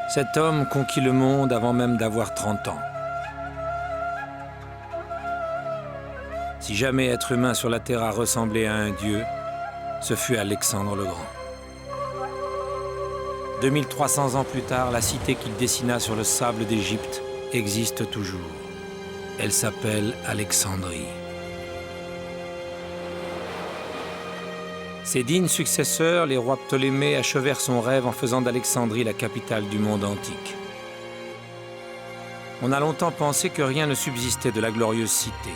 Cet homme conquit le monde avant même d'avoir 30 ans. Si jamais être humain sur la terre a ressemblé à un dieu, ce fut Alexandre le Grand. 2300 ans plus tard, la cité qu'il dessina sur le sable d'Égypte existe toujours. Elle s'appelle Alexandrie. Ses dignes successeurs, les rois Ptolémée, achevèrent son rêve en faisant d'Alexandrie la capitale du monde antique. On a longtemps pensé que rien ne subsistait de la glorieuse cité,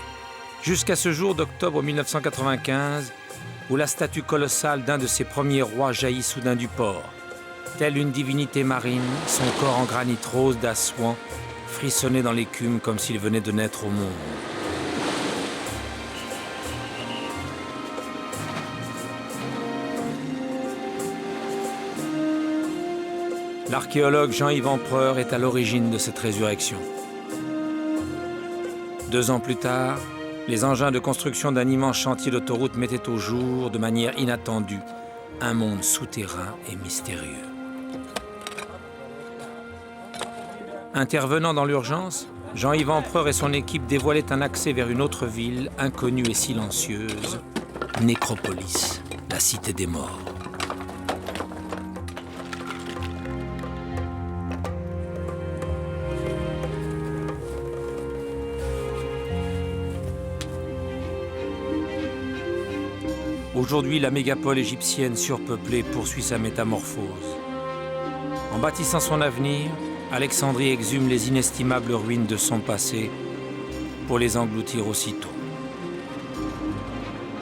jusqu'à ce jour d'octobre 1995, où la statue colossale d'un de ses premiers rois jaillit soudain du port. Telle une divinité marine, son corps en granit rose d'Assouan frissonnait dans l'écume comme s'il venait de naître au monde. L'archéologue Jean-Yves Empereur est à l'origine de cette résurrection. 2 ans plus tard, les engins de construction d'un immense chantier d'autoroute mettaient au jour, de manière inattendue, un monde souterrain et mystérieux. Intervenant dans l'urgence, Jean-Yves Empereur et son équipe dévoilaient un accès vers une autre ville, inconnue et silencieuse, Nécropolis, la cité des morts. Aujourd'hui, la mégapole égyptienne surpeuplée poursuit sa métamorphose. En bâtissant son avenir, Alexandrie exhume les inestimables ruines de son passé pour les engloutir aussitôt.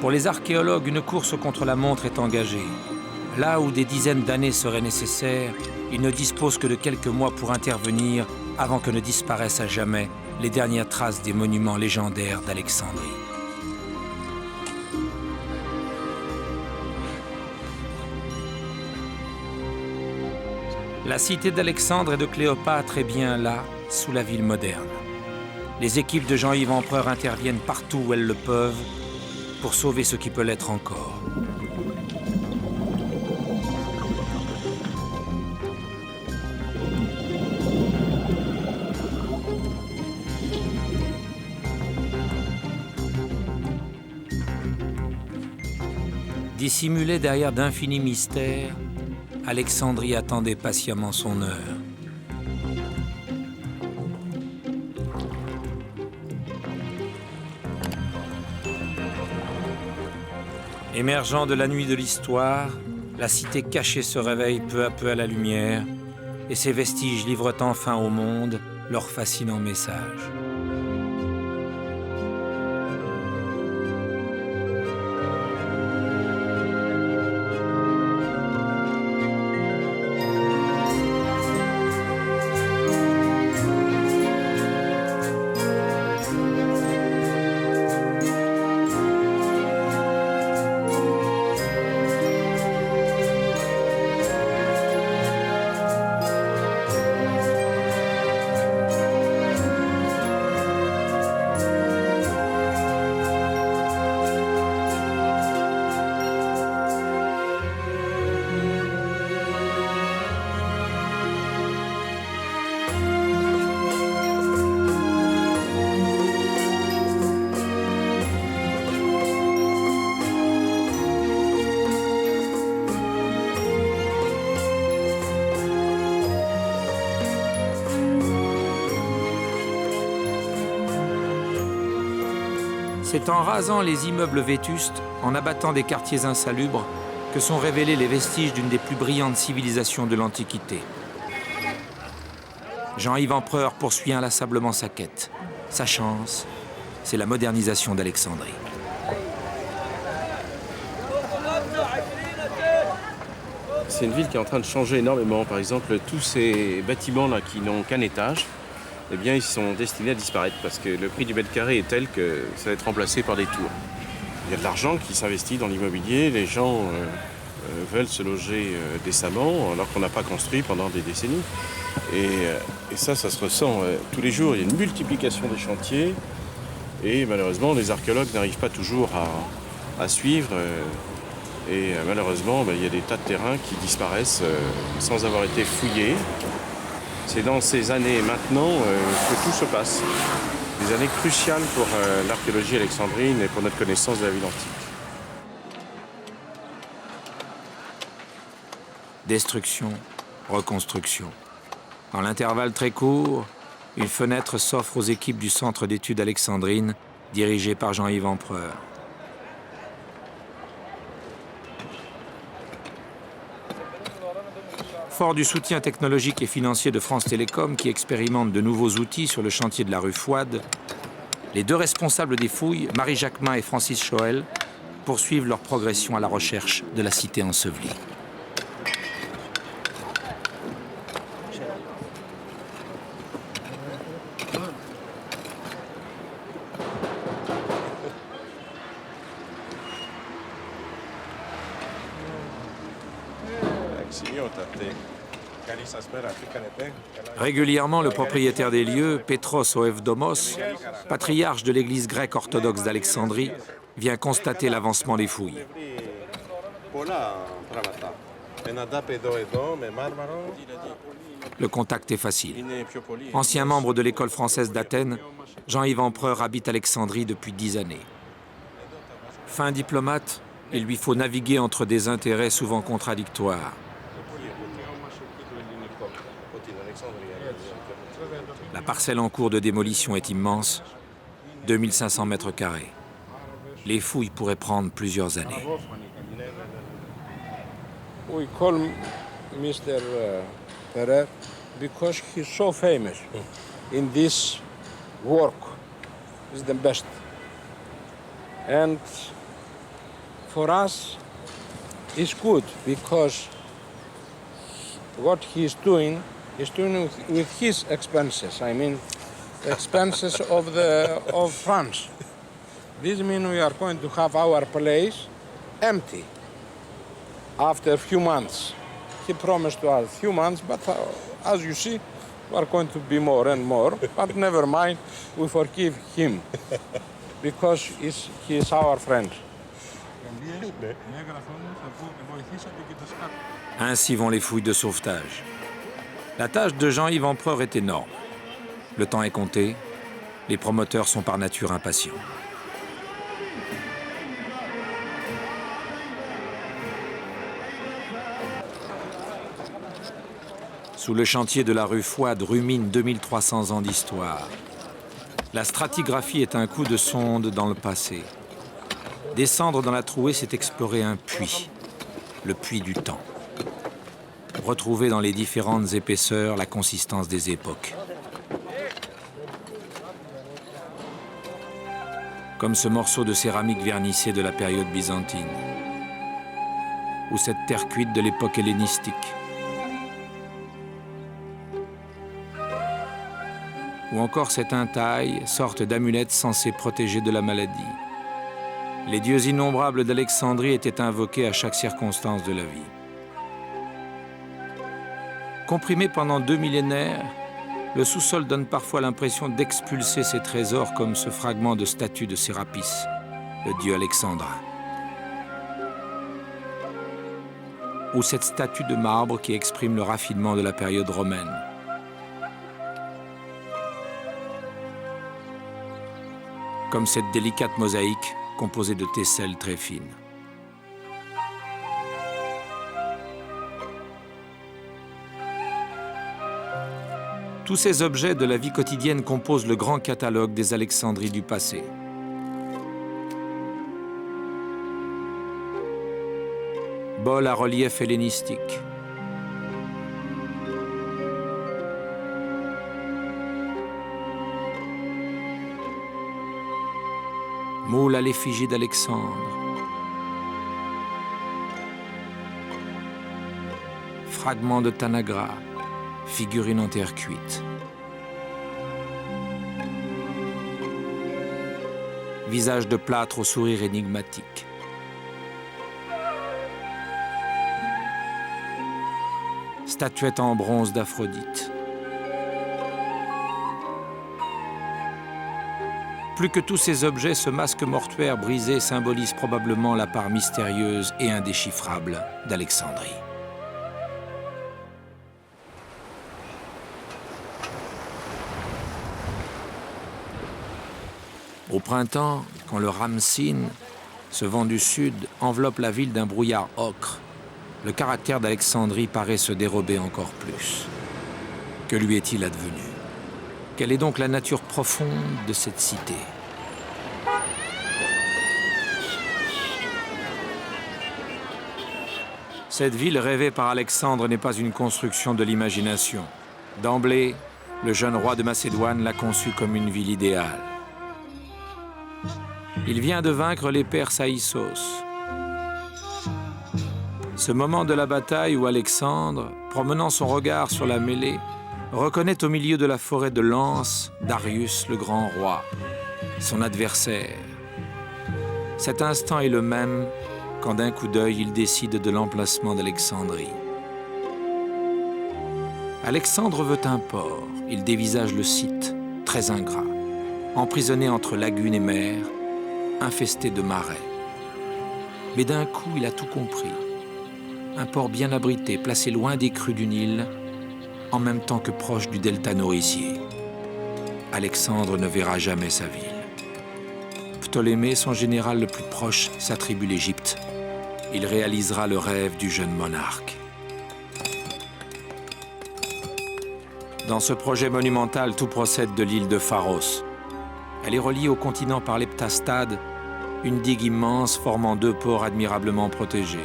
Pour les archéologues, une course contre la montre est engagée. Là où des dizaines d'années seraient nécessaires, ils ne disposent que de quelques mois pour intervenir avant que ne disparaissent à jamais les dernières traces des monuments légendaires d'Alexandrie. La cité d'Alexandre et de Cléopâtre est bien là, sous la ville moderne. Les équipes de Jean-Yves Empereur interviennent partout où elles le peuvent pour sauver ce qui peut l'être encore. Dissimulée derrière d'infinis mystères, Alexandrie attendait patiemment son heure. Émergeant de la nuit de l'histoire, la cité cachée se réveille peu à peu à la lumière, et ses vestiges livrent enfin au monde leur fascinant message. C'est en rasant les immeubles vétustes, en abattant des quartiers insalubres, que sont révélés les vestiges d'une des plus brillantes civilisations de l'Antiquité. Jean-Yves Empereur poursuit inlassablement sa quête. Sa chance, c'est la modernisation d'Alexandrie. C'est une ville qui est en train de changer énormément. Par exemple, tous ces bâtiments-là qui n'ont qu'un étage, eh bien, ils sont destinés à disparaître parce que le prix du mètre carré est tel que ça va être remplacé par des tours. Il y a de l'argent qui s'investit dans l'immobilier, les gens veulent se loger décemment alors qu'on n'a pas construit pendant des décennies. Et ça se ressent tous les jours. Il y a une multiplication des chantiers et malheureusement, les archéologues n'arrivent pas toujours à suivre. Malheureusement, il y a des tas de terrains qui disparaissent sans avoir été fouillés. C'est dans ces années maintenant que tout se passe. Des années cruciales pour l'archéologie alexandrine et pour notre connaissance de la ville antique. Destruction, reconstruction. Dans l'intervalle très court, une fenêtre s'offre aux équipes du Centre d'études alexandrines, dirigé par Jean-Yves Empereur. Fort du soutien technologique et financier de France Télécom, qui expérimente de nouveaux outils sur le chantier de la rue Fouad, les deux responsables des fouilles, Marie Jacquemin et Francis Choël, poursuivent leur progression à la recherche de la cité ensevelie. Régulièrement, le propriétaire des lieux, Petros Oevdomos, patriarche de l'église grecque orthodoxe d'Alexandrie, vient constater l'avancement des fouilles. Le contact est facile. Ancien membre de l'école française d'Athènes, Jean-Yves Empereur habite Alexandrie depuis 10 années. Fin diplomate, il lui faut naviguer entre des intérêts souvent contradictoires. La parcelle en cours de démolition est immense, 2500 mètres carrés. Les fouilles pourraient prendre plusieurs années. We call Mr. Ferrer because he's so famous in this work. He's the best. And for us, it's good because what he's doing with his expenses. I mean, expenses of France. This means we are going to have our place empty after a few months. He promised to us a few months, but as you see, we are going to be more and more. But never mind, we forgive him because he is our friend. Ainsi vont les fouilles de sauvetage. La tâche de Jean-Yves Empereur est énorme. Le temps est compté, les promoteurs sont par nature impatients. Sous le chantier de la rue Fouad rumine 2300 ans d'histoire. La stratigraphie est un coup de sonde dans le passé. Descendre dans la trouée, c'est explorer un puits, le puits du temps. Retrouver dans les différentes épaisseurs la consistance des époques. Comme ce morceau de céramique vernissée de la période byzantine. Ou cette terre cuite de l'époque hellénistique. Ou encore cette intaille, sorte d'amulette censée protéger de la maladie. Les dieux innombrables d'Alexandrie étaient invoqués à chaque circonstance de la vie. Comprimé pendant 2 millénaires, le sous-sol donne parfois l'impression d'expulser ses trésors comme ce fragment de statue de Sérapis, le dieu alexandrin. Ou cette statue de marbre qui exprime le raffinement de la période romaine. Comme cette délicate mosaïque composée de tesselles très fines. Tous ces objets de la vie quotidienne composent le grand catalogue des Alexandries du passé. Bol à relief hellénistique. Moule à l'effigie d'Alexandre. Fragment de Tanagra, figurine en terre cuite. Visage de plâtre au sourire énigmatique. Statuette en bronze d'Aphrodite. Plus que tous ces objets, ce masque mortuaire brisé symbolise probablement la part mystérieuse et indéchiffrable d'Alexandrie. Au printemps, quand le Ramsin, ce vent du sud, enveloppe la ville d'un brouillard ocre, le caractère d'Alexandrie paraît se dérober encore plus. Que lui est-il advenu? Quelle est donc la nature profonde de cette cité? Cette ville rêvée par Alexandre n'est pas une construction de l'imagination. D'emblée, le jeune roi de Macédoine l'a conçue comme une ville idéale. Il vient de vaincre les Perses à Issos. Ce moment de la bataille où Alexandre, promenant son regard sur la mêlée, reconnaît au milieu de la forêt de Lens Darius, le grand roi, son adversaire. Cet instant est le même quand d'un coup d'œil il décide de l'emplacement d'Alexandrie. Alexandre veut un port, il dévisage le site, très ingrat, emprisonné entre lagunes et mers, infesté de marais. Mais d'un coup, il a tout compris. Un port bien abrité, placé loin des crues du Nil, en même temps que proche du delta nourricier. Alexandre ne verra jamais sa ville. Ptolémée, son général le plus proche, s'attribue l'Égypte. Il réalisera le rêve du jeune monarque. Dans ce projet monumental, tout procède de l'île de Pharos. Elle est reliée au continent par l'Heptastade, une digue immense formant deux ports admirablement protégés.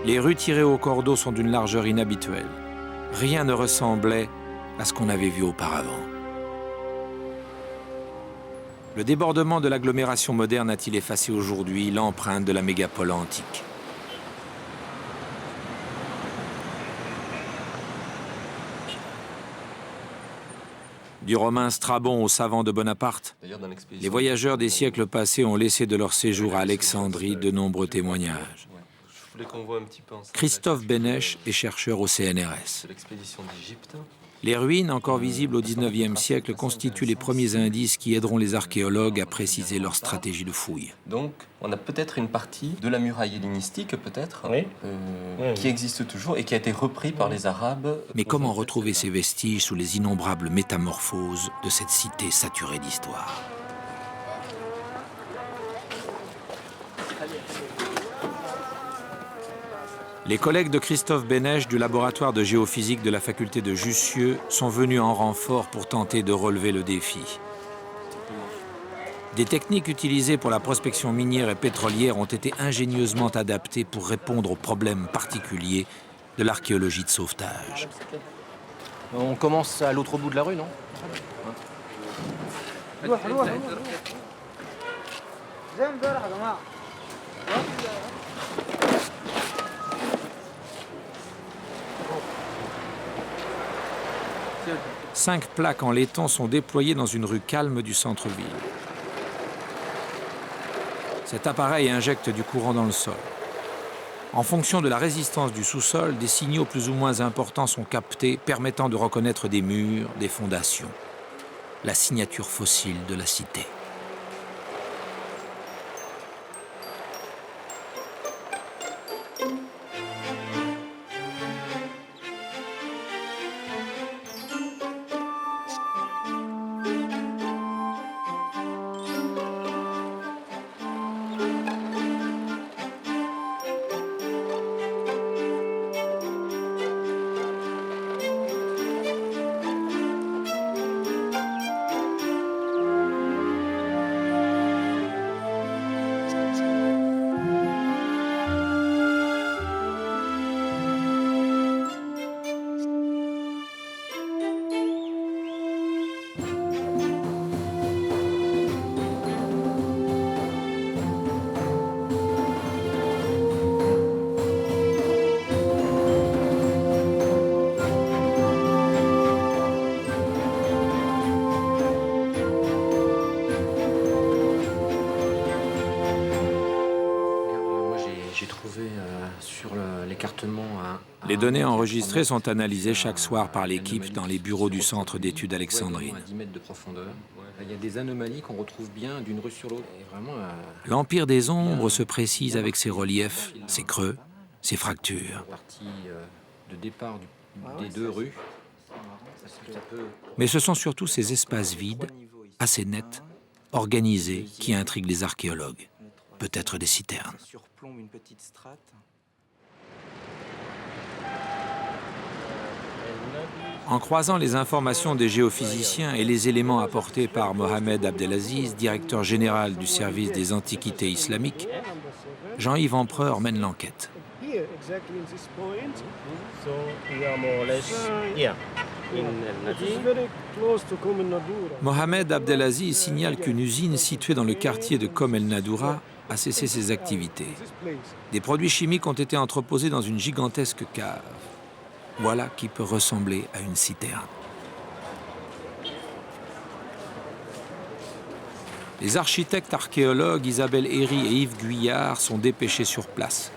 Les rues tirées au cordeau sont d'une largeur inhabituelle. Rien ne ressemblait à ce qu'on avait vu auparavant. Le débordement de l'agglomération moderne a-t-il effacé aujourd'hui l'empreinte de la mégapole antique? Du romain Strabon au savant de Bonaparte, les voyageurs des siècles passés ont laissé de leur séjour à Alexandrie de nombreux témoignages. Christophe Bénèche est chercheur au CNRS. Les ruines, encore visibles au XIXe siècle, constituent les premiers indices qui aideront les archéologues à préciser leur stratégie de fouille. Donc, on a peut-être une partie de la muraille hellénistique, peut-être, qui existe toujours et qui a été repris par les Arabes. Mais comment retrouver ces vestiges sous les innombrables métamorphoses de cette cité saturée d'histoire? Les collègues de Christophe Bénèche du laboratoire de géophysique de la faculté de Jussieu sont venus en renfort pour tenter de relever le défi. Des techniques utilisées pour la prospection minière et pétrolière ont été ingénieusement adaptées pour répondre aux problèmes particuliers de l'archéologie de sauvetage. On commence à l'autre bout de la rue, non? 5 plaques en laiton sont déployées dans une rue calme du centre-ville. Cet appareil injecte du courant dans le sol. En fonction de la résistance du sous-sol, des signaux plus ou moins importants sont captés, permettant de reconnaître des murs, des fondations. La signature fossile de la cité. Les données enregistrées sont analysées chaque soir par l'équipe dans les bureaux du Centre d'études alexandrines. Il y a des anomalies qu'on retrouve bien d'une rue sur l'autre. L'Empire des Ombres se précise avec ses reliefs, ses creux, ses fractures. De départ des deux rues. Mais ce sont surtout ces espaces vides, assez nets, organisée, qui intrigue les archéologues. Peut-être des citernes. Surplombe une petite strate. En croisant les informations des géophysiciens et les éléments apportés par Mohamed Abdelaziz, directeur général du service des antiquités islamiques, Jean-Yves Empereur mène l'enquête. Mohamed Abdelaziz signale qu'une usine située dans le quartier de Kom El Nadoura a cessé ses activités. Des produits chimiques ont été entreposés dans une gigantesque cave. Voilà qui peut ressembler à une citerne. Les architectes archéologues Isabelle Herry et Yves Guyard sont dépêchés sur place.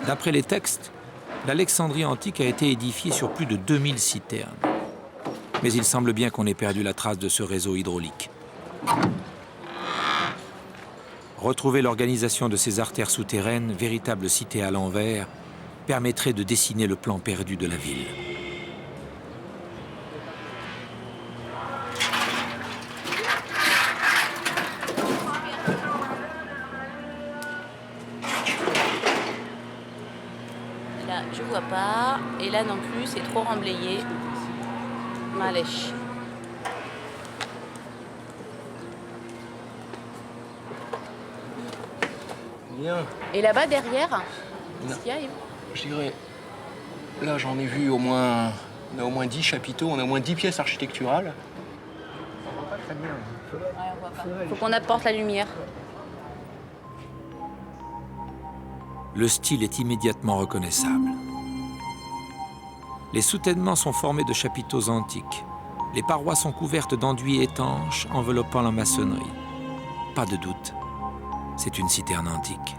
D'après les textes, l'Alexandrie antique a été édifiée sur plus de 2000 citernes. Mais il semble bien qu'on ait perdu la trace de ce réseau hydraulique. Retrouver l'organisation de ces artères souterraines, véritables cités à l'envers, permettrait de dessiner le plan perdu de la ville. Là, je vois pas, et là non plus, c'est trop remblayé. Malèche. Bien. Et là-bas, derrière, qu'est-ce qu'il y a, Yves ? Je dirais, là j'en ai vu au moins 10 chapiteaux, on a au moins 10 pièces architecturales. Faut qu'on apporte la lumière. Le style est immédiatement reconnaissable. Les soutènements sont formés de chapiteaux antiques. Les parois sont couvertes d'enduits étanches enveloppant la maçonnerie. Pas de doute, c'est une citerne antique.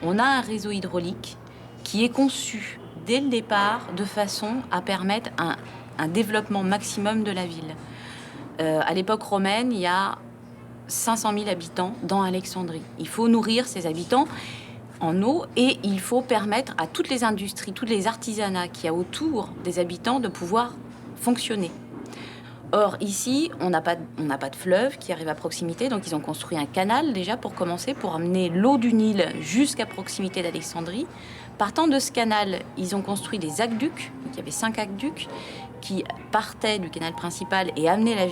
On a un réseau hydraulique qui est conçu dès le départ de façon à permettre un développement maximum de la ville. À l'époque romaine, il y a 500 000 habitants dans Alexandrie. Il faut nourrir ces habitants en eau et il faut permettre à toutes les industries, tous les artisanats qu'il y a autour des habitants de pouvoir fonctionner. Or, ici, on n'a pas de fleuve qui arrive à proximité, donc ils ont construit un canal déjà pour commencer, pour amener l'eau du Nil jusqu'à proximité d'Alexandrie. Partant de ce canal, ils ont construit des aqueducs, donc il y avait 5 aqueducs qui partaient du canal principal et amenaient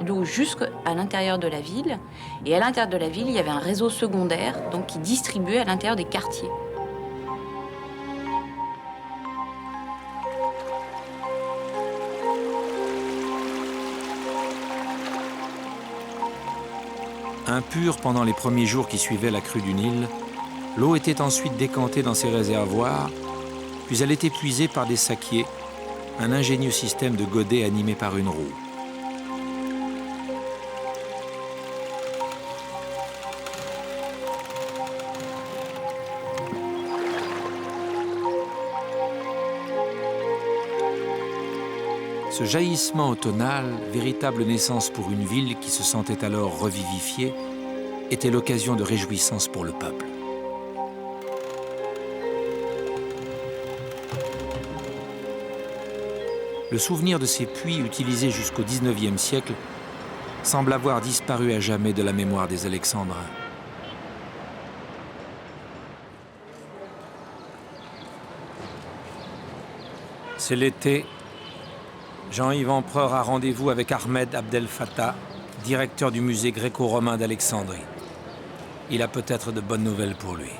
l'eau jusqu'à l'intérieur de la ville. Et à l'intérieur de la ville, il y avait un réseau secondaire donc, qui distribuait à l'intérieur des quartiers. Impure pendant les premiers jours qui suivaient la crue du Nil, l'eau était ensuite décantée dans ces réservoirs, puis elle était puisée par des sakiers, un ingénieux système de godets animé par une roue. Ce jaillissement automnal, véritable naissance pour une ville qui se sentait alors revivifiée, était l'occasion de réjouissance pour le peuple. Le souvenir de ces puits utilisés jusqu'au XIXe siècle semble avoir disparu à jamais de la mémoire des Alexandrins. C'est l'été. Jean-Yves Empereur a rendez-vous avec Ahmed Abdel Fattah, directeur du musée gréco-romain d'Alexandrie. Il a peut-être de bonnes nouvelles pour lui.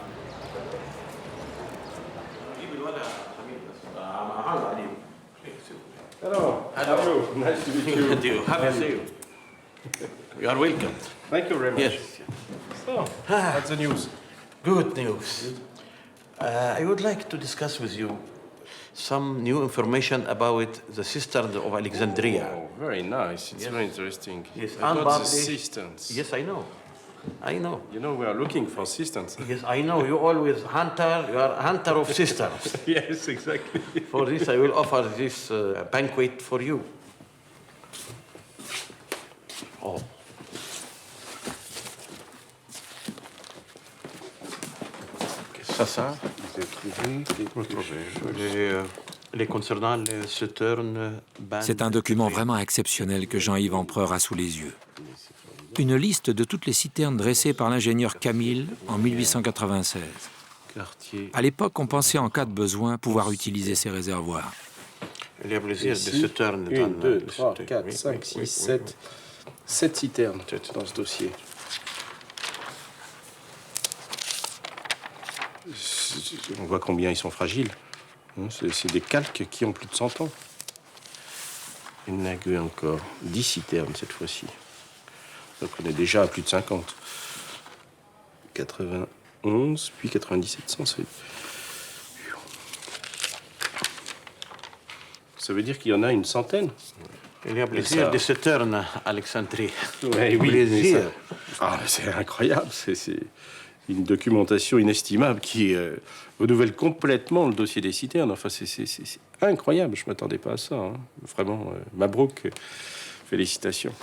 Hello. Nice to meet you. Happy to see you. You are welcome. Thank you very much. Yes. So, what's the news? Good news. I would like to discuss with you some new information about the cisterns of Alexandria. Oh, very nice. It's very interesting. Yes, About the unpublished. cisterns. Yes, I know. I know. You know, we are looking for cisterns. Yes, I know. You always hunter. You are hunter of cisterns. Yes, exactly. For this, I will offer this banquet for you. Oh. Ça. Les concernant les cisternes. C'est un document vraiment exceptionnel que Jean-Yves Empereur a sous les yeux. Une liste de toutes les citernes dressées par l'ingénieur Camille en 1896. À l'époque, on pensait en cas de besoin pouvoir utiliser ces réservoirs. Il y a plusieurs citernes. 1, 2, 3, 4, 5, 6, 7. 7 citernes dans ce dossier. On voit combien ils sont fragiles. C'est des calques qui ont plus de 100 ans. Il n'a que encore 10 citernes cette fois-ci. Donc on est déjà à plus de 50. 91, puis 97 100. Ça veut dire qu'il y en a une centaine. Il y a plusieurs citernes à Alexandrie. Ouais, oui, c'est incroyable. C'est une documentation inestimable qui renouvelle complètement le dossier des citernes. Enfin, c'est incroyable. Je ne m'attendais pas à ça. Hein. Vraiment, Mabrouk, félicitations.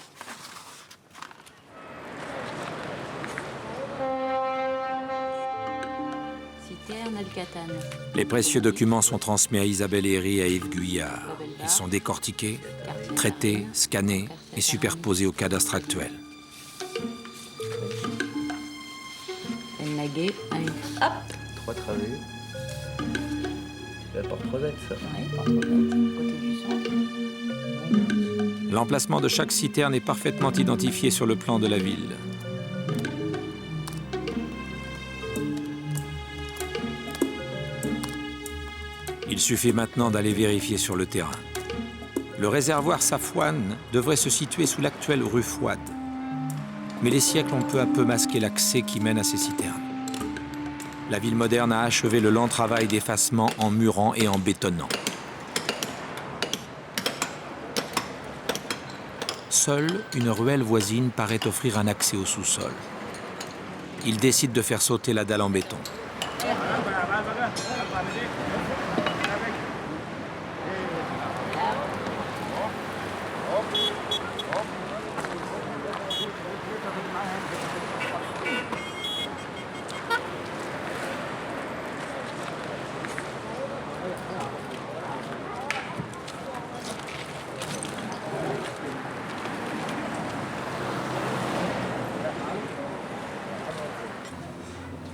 Citerne Al-Katan. Les précieux documents sont transmis à Isabelle Herry et à Yves Guyard. Ils sont décortiqués, traités, scannés et superposés au cadastre actuel. El Naguet avec... Hop 3 travées. C'est la porte Rosette, ça. Ouais, porte Rosette, côté du centre. L'emplacement de chaque citerne est parfaitement identifié sur le plan de la ville. Il suffit maintenant d'aller vérifier sur le terrain. Le réservoir Safouane devrait se situer sous l'actuelle rue Fouad. Mais les siècles ont peu à peu masqué l'accès qui mène à ces citernes. La ville moderne a achevé le lent travail d'effacement en murant et en bétonnant. Seule une ruelle voisine paraît offrir un accès au sous-sol. Il décide de faire sauter la dalle en béton.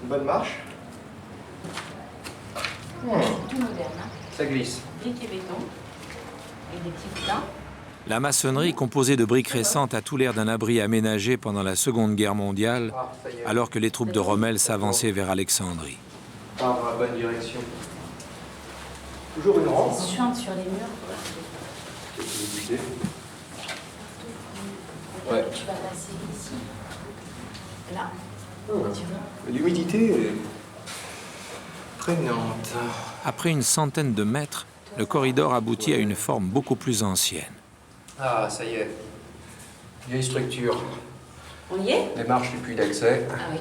Une bonne marche. Tout moderne, hein. Ça glisse. Briques et béton. Et des petits boudins. La maçonnerie, composée de briques récentes, a tout l'air d'un abri aménagé pendant la Seconde Guerre mondiale, alors que les troupes de Rommel s'avançaient vers Alexandrie. Part dans la bonne direction. Toujours une rampe. Ça suinte sur les murs. Ouais. Tu vas passer ici. Là. Tu vois. L'humidité est prégnante. Après une centaine de mètres, le corridor aboutit à une forme beaucoup plus ancienne. Ah, ça y est. Vieille structure. On y est? Les marches du puits d'accès. Ah oui.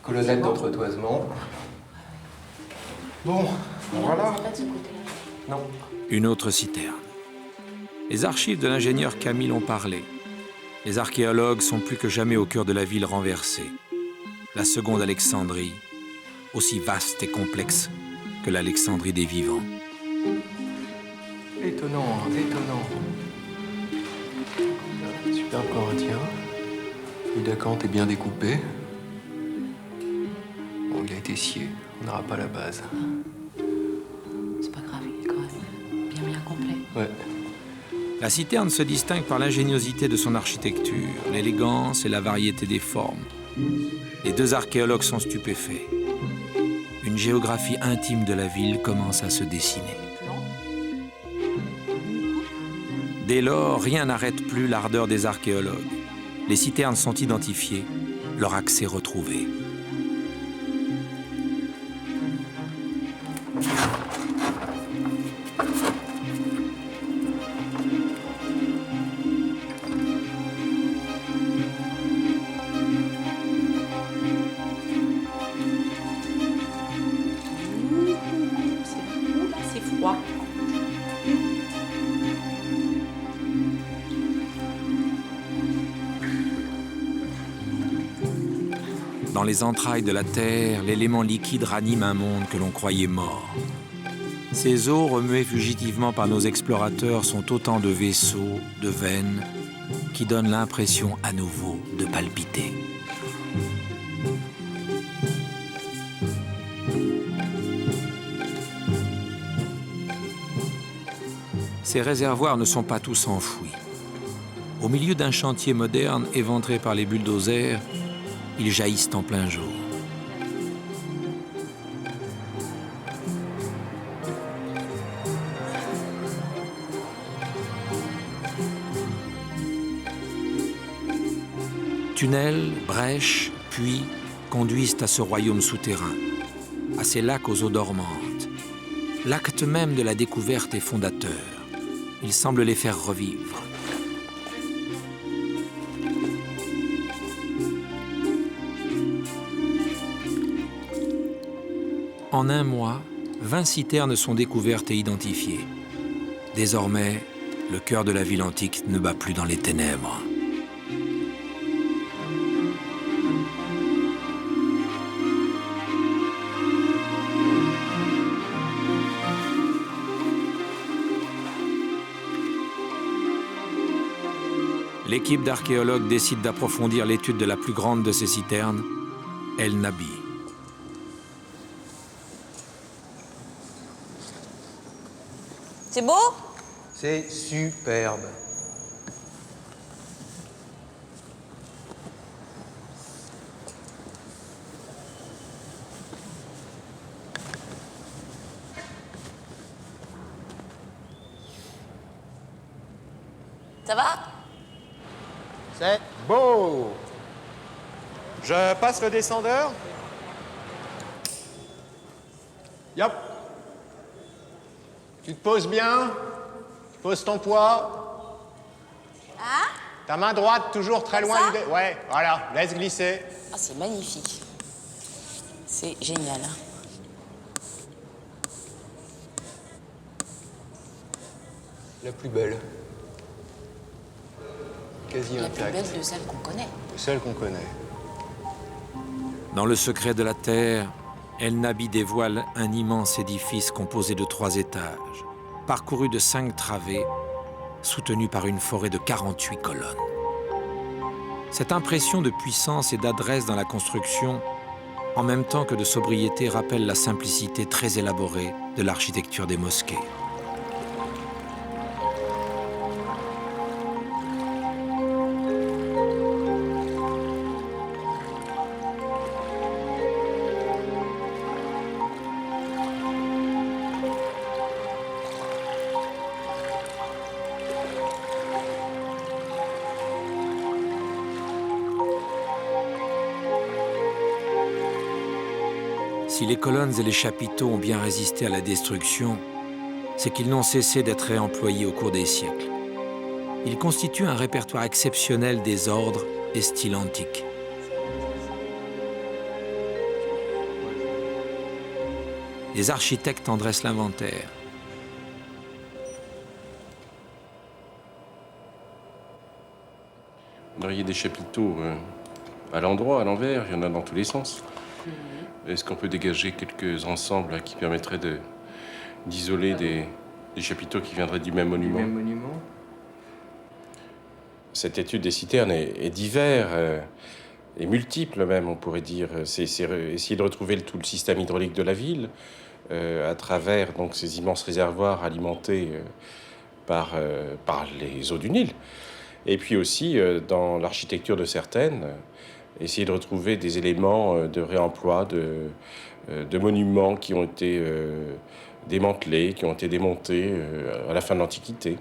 Colonnette d'entretoisement. Bon, voilà. C'est pas de ce côté-là. Non. Une autre citerne. Les archives de l'ingénieur Camille ont parlé. Les archéologues sont plus que jamais au cœur de la ville renversée. La seconde Alexandrie, aussi vaste et complexe que l'Alexandrie des vivants. Étonnant, étonnant. Super corinthien. Le d'acanthe est bien découpé. Bon, il a été scié. On n'aura pas la base. C'est pas grave, il est quand même bien complet. Ouais. La citerne se distingue par l'ingéniosité de son architecture, l'élégance et la variété des formes. Les deux archéologues sont stupéfaits. Une géographie intime de la ville commence à se dessiner. Dès lors, rien n'arrête plus l'ardeur des archéologues. Les citernes sont identifiées, leur accès retrouvé. C'est froid. Dans les entrailles de la Terre, l'élément liquide ranime un monde que l'on croyait mort. Ces eaux, remuées fugitivement par nos explorateurs, sont autant de vaisseaux, de veines, qui donnent l'impression à nouveau de palpiter. Ces réservoirs ne sont pas tous enfouis. Au milieu d'un chantier moderne éventré par les bulldozers, ils jaillissent en plein jour. Tunnels, brèches, puits conduisent à ce royaume souterrain, à ces lacs aux eaux dormantes. L'acte même de la découverte est fondateur. Il semble les faire revivre. En un mois, 20 citernes sont découvertes et identifiées. Désormais, le cœur de la ville antique ne bat plus dans les ténèbres. L'équipe d'archéologues décide d'approfondir l'étude de la plus grande de ces citernes, El Nabi. C'est beau? C'est superbe. Ça va? C'est beau. Je passe le descendeur. Yop. Tu te poses bien. Pose ton poids. Hein? Ta main droite toujours très Comme loin ça? du... Ouais, voilà, laisse glisser. Ah, c'est magnifique. C'est génial. La plus belle. Quasi La plus intacte. belle de celles qu'on connaît. Celle qu'on connaît. Dans le secret de la Terre, El Nabi dévoile un immense édifice composé de 3 étages, parcouru de 5 travées, soutenu par une forêt de 48 colonnes. Cette impression de puissance et d'adresse dans la construction, en même temps que de sobriété, rappelle la simplicité très élaborée de l'architecture des mosquées. Si les colonnes et les chapiteaux ont bien résisté à la destruction, c'est qu'ils n'ont cessé d'être réemployés au cours des siècles. Ils constituent un répertoire exceptionnel des ordres et styles antiques. Les architectes en dressent l'inventaire. Alors, il y a des chapiteaux à l'endroit, à l'envers, il y en a dans tous les sens. Est-ce qu'on peut dégager quelques ensembles là, qui permettraient d'isoler des chapiteaux qui viendraient du même monument? Cette étude des citernes est divers et multiple même, on pourrait dire. C'est essayer de retrouver tout le système hydraulique de la ville à travers donc, ces immenses réservoirs alimentés par les eaux du Nil. Et puis aussi, dans l'architecture de certaines, essayer de retrouver des éléments de réemploi de monuments qui ont été démantelés, qui ont été démontés à la fin de l'Antiquité.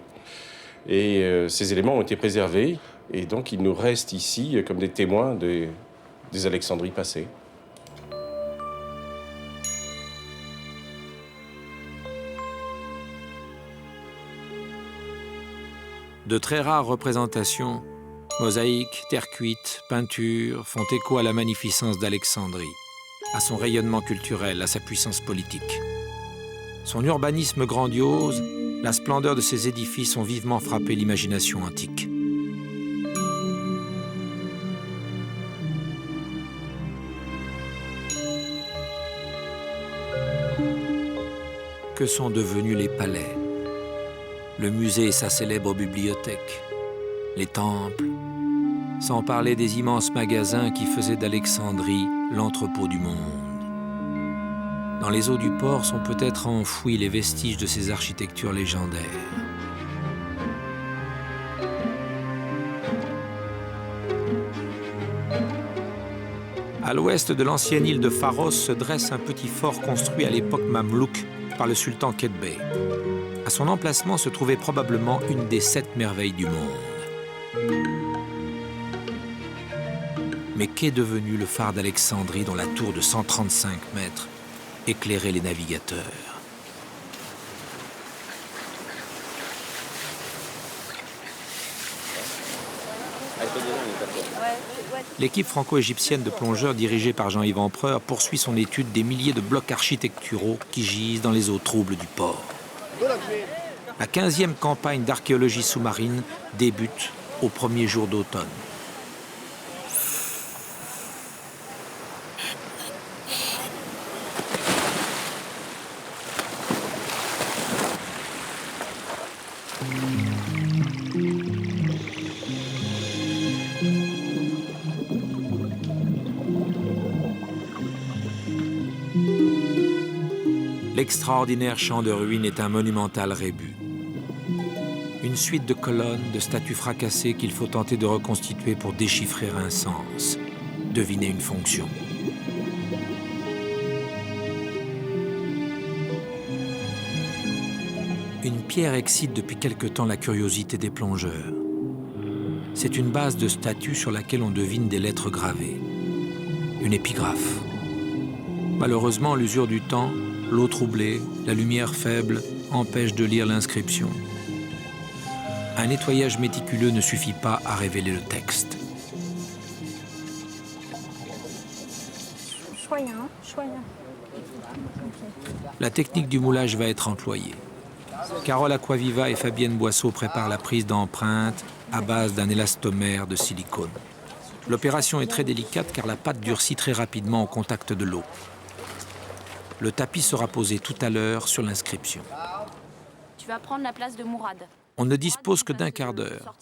Et ces éléments ont été préservés. Et donc, ils nous restent ici comme des témoins des Alexandries passées. De très rares représentations, mosaïques, terre cuite, peintures, font écho à la magnificence d'Alexandrie, à son rayonnement culturel, à sa puissance politique. Son urbanisme grandiose, la splendeur de ses édifices ont vivement frappé l'imagination antique. Que sont devenus les palais, le musée et sa célèbre bibliothèque, les temples, sans parler des immenses magasins qui faisaient d'Alexandrie l'entrepôt du monde. Dans les eaux du port sont peut-être enfouis les vestiges de ces architectures légendaires. À l'ouest de l'ancienne île de Pharos se dresse un petit fort construit à l'époque mamelouk par le sultan Kedbey. À son emplacement se trouvait probablement une des 7 merveilles du monde. Mais qu'est devenu le phare d'Alexandrie dont la tour de 135 mètres éclairait les navigateurs? L'équipe franco-égyptienne de plongeurs dirigée par Jean-Yves Empereur poursuit son étude des milliers de blocs architecturaux qui gisent dans les eaux troubles du port. La 15e campagne d'archéologie sous-marine débute au premier jour d'automne. L'extraordinaire champ de ruines est un monumental rébut. Une suite de colonnes, de statues fracassées qu'il faut tenter de reconstituer pour déchiffrer un sens, deviner une fonction. Une pierre excite depuis quelque temps la curiosité des plongeurs. C'est une base de statues sur laquelle on devine des lettres gravées. Une épigraphe. Malheureusement, l'usure du temps, l'eau troublée, la lumière faible empêchent de lire l'inscription. Un nettoyage méticuleux ne suffit pas à révéler le texte. La technique du moulage va être employée. Carole Aquaviva et Fabienne Boisseau préparent la prise d'empreintes à base d'un élastomère de silicone. L'opération est très délicate car la pâte durcit très rapidement au contact de l'eau. Le tapis sera posé tout à l'heure sur l'inscription. Tu vas prendre la place de Mourad. On ne dispose que d'un quart d'heure.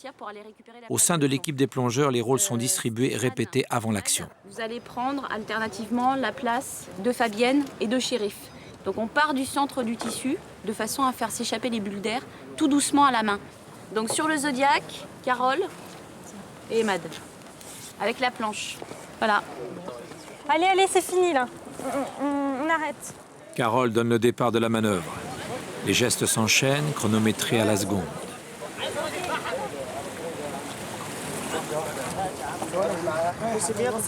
Au sein de l'équipe des plongeurs, les rôles sont distribués et répétés avant l'action. Vous allez prendre alternativement la place de Fabienne et de Chérif. Donc on part du centre du tissu de façon à faire s'échapper les bulles d'air tout doucement à la main. Donc sur le Zodiac, Carole et Emad. Avec la planche. Voilà. Allez, allez, c'est fini là. On arrête. Carole donne le départ de la manœuvre. Les gestes s'enchaînent, chronométrés à la seconde.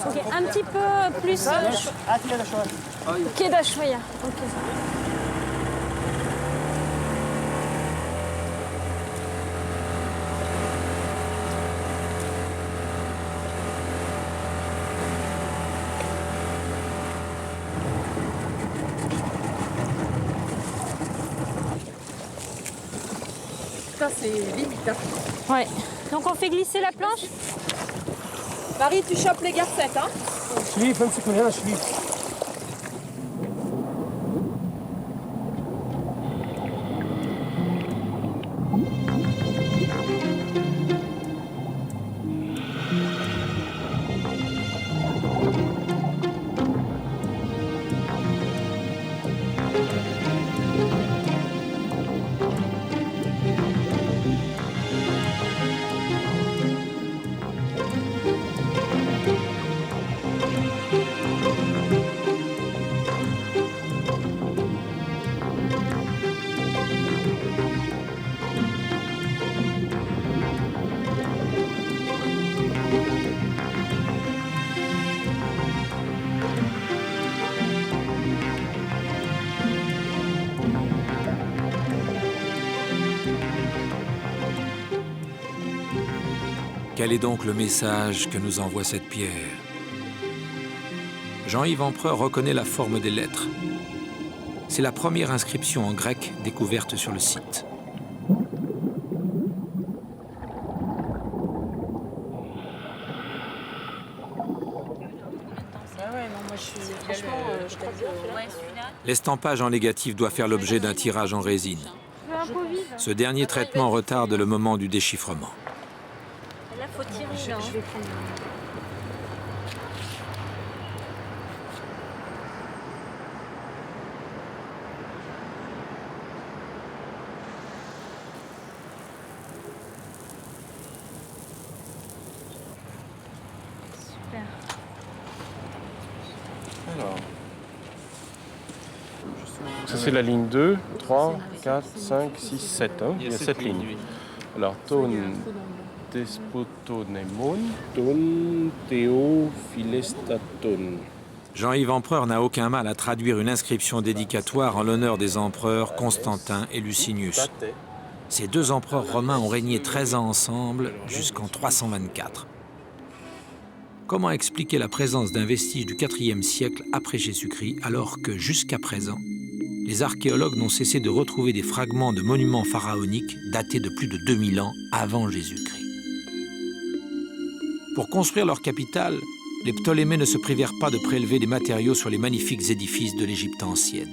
Ok, un petit peu plus. كده شوية. Ça, c'est limite. Hein. Ouais. Donc on fait glisser la planche. Marie, tu chopes les garcettes, hein? شريف امسك من هنا شريف. Quel est donc le message que nous envoie cette pierre? Jean-Yves Empereur reconnaît la forme des lettres. C'est la première inscription en grec découverte sur le site. L'estampage en négatif doit faire l'objet d'un tirage en résine. Ce dernier traitement retarde le moment du déchiffrement. Là, faut tirer. Je vais prendre. Super. Alors. Ça, c'est la ligne 2, 3, 4, 5, 6, 7. Hein. Il y a 7 lignes. Alors, ton despotonemon, ton théophilestaton. Jean-Yves Empereur n'a aucun mal à traduire une inscription dédicatoire en l'honneur des empereurs Constantin et Licinius. Ces deux empereurs romains ont régné 13 ans ensemble jusqu'en 324. Comment expliquer la présence d'un vestige du IVe siècle après Jésus-Christ alors que, jusqu'à présent, les archéologues n'ont cessé de retrouver des fragments de monuments pharaoniques datés de plus de 2000 ans avant Jésus-Christ? Pour construire leur capitale, les Ptolémées ne se privèrent pas de prélever des matériaux sur les magnifiques édifices de l'Égypte ancienne.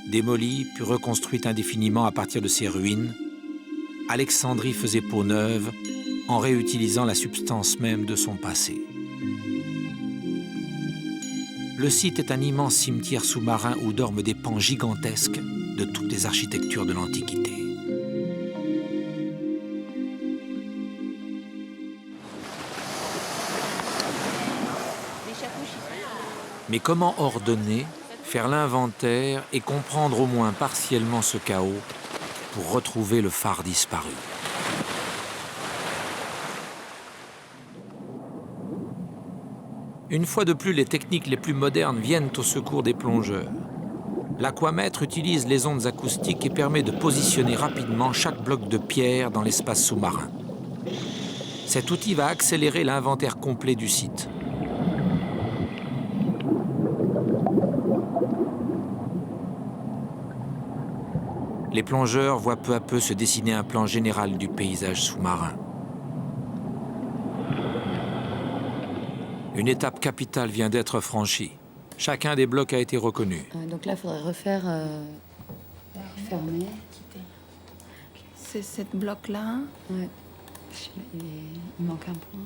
Démolie puis reconstruite indéfiniment à partir de ces ruines, Alexandrie faisait peau neuve en réutilisant la substance même de son passé. Le site est un immense cimetière sous-marin où dorment des pans gigantesques de toutes les architectures de l'Antiquité. Mais comment ordonner, faire l'inventaire et comprendre au moins partiellement ce chaos pour retrouver le phare disparu? Une fois de plus, les techniques les plus modernes viennent au secours des plongeurs. L'aquamètre utilise les ondes acoustiques et permet de positionner rapidement chaque bloc de pierre dans l'espace sous-marin. Cet outil va accélérer l'inventaire complet du site. Les plongeurs voient peu à peu se dessiner un plan général du paysage sous-marin. Une étape capitale vient d'être franchie. Chacun des blocs a été reconnu. Donc là, il faudrait refaire... fermer. C'est cette bloc-là. Ouais. Il manque un point.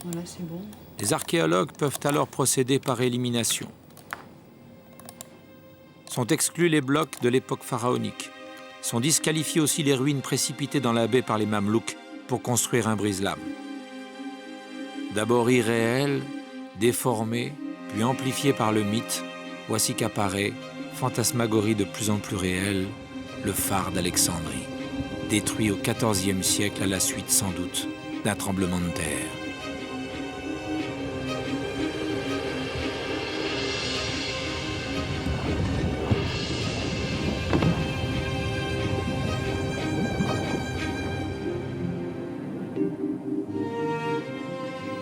Voilà, c'est bon. Les archéologues peuvent alors procéder par élimination. Sont exclus les blocs de l'époque pharaonique. Sont disqualifiées aussi les ruines précipitées dans la baie par les Mamelouks pour construire un brise-lames. D'abord irréel, déformé, puis amplifié par le mythe, voici qu'apparaît, fantasmagorie de plus en plus réelle, le phare d'Alexandrie, détruit au XIVe siècle à la suite sans doute d'un tremblement de terre.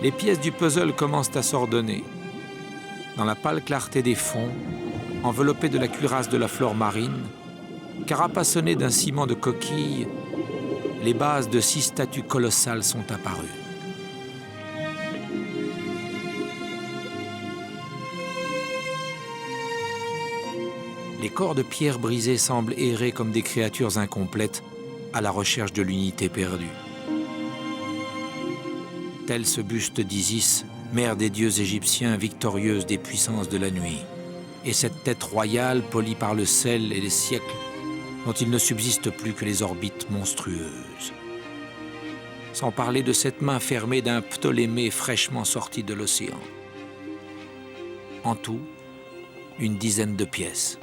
Les pièces du puzzle commencent à s'ordonner. Dans la pâle clarté des fonds, enveloppées de la cuirasse de la flore marine, carapassonnées d'un ciment de coquilles, les bases de 6 statues colossales sont apparues. Les corps de pierre brisés semblent errer comme des créatures incomplètes à la recherche de l'unité perdue. Tel ce buste d'Isis, mère des dieux égyptiens victorieuse des puissances de la nuit, et cette tête royale polie par le sel et les siècles, dont il ne subsiste plus que les orbites monstrueuses. Sans parler de cette main fermée d'un Ptolémée fraîchement sorti de l'océan. En tout, une dizaine de pièces.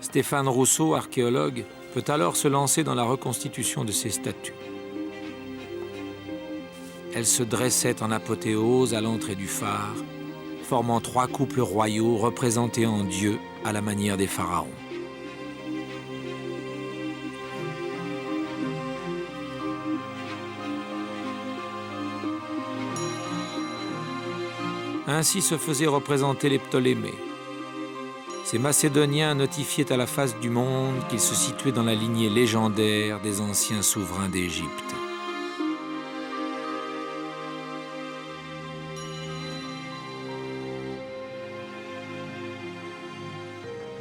Stéphane Rousseau, archéologue, peut alors se lancer dans la reconstitution de ces statues. Elles se dressaient en apothéose à l'entrée du phare, formant 3 couples royaux représentés en dieux à la manière des pharaons. Ainsi se faisaient représenter les Ptolémées. Ces Macédoniens notifiaient à la face du monde qu'ils se situaient dans la lignée légendaire des anciens souverains d'Égypte.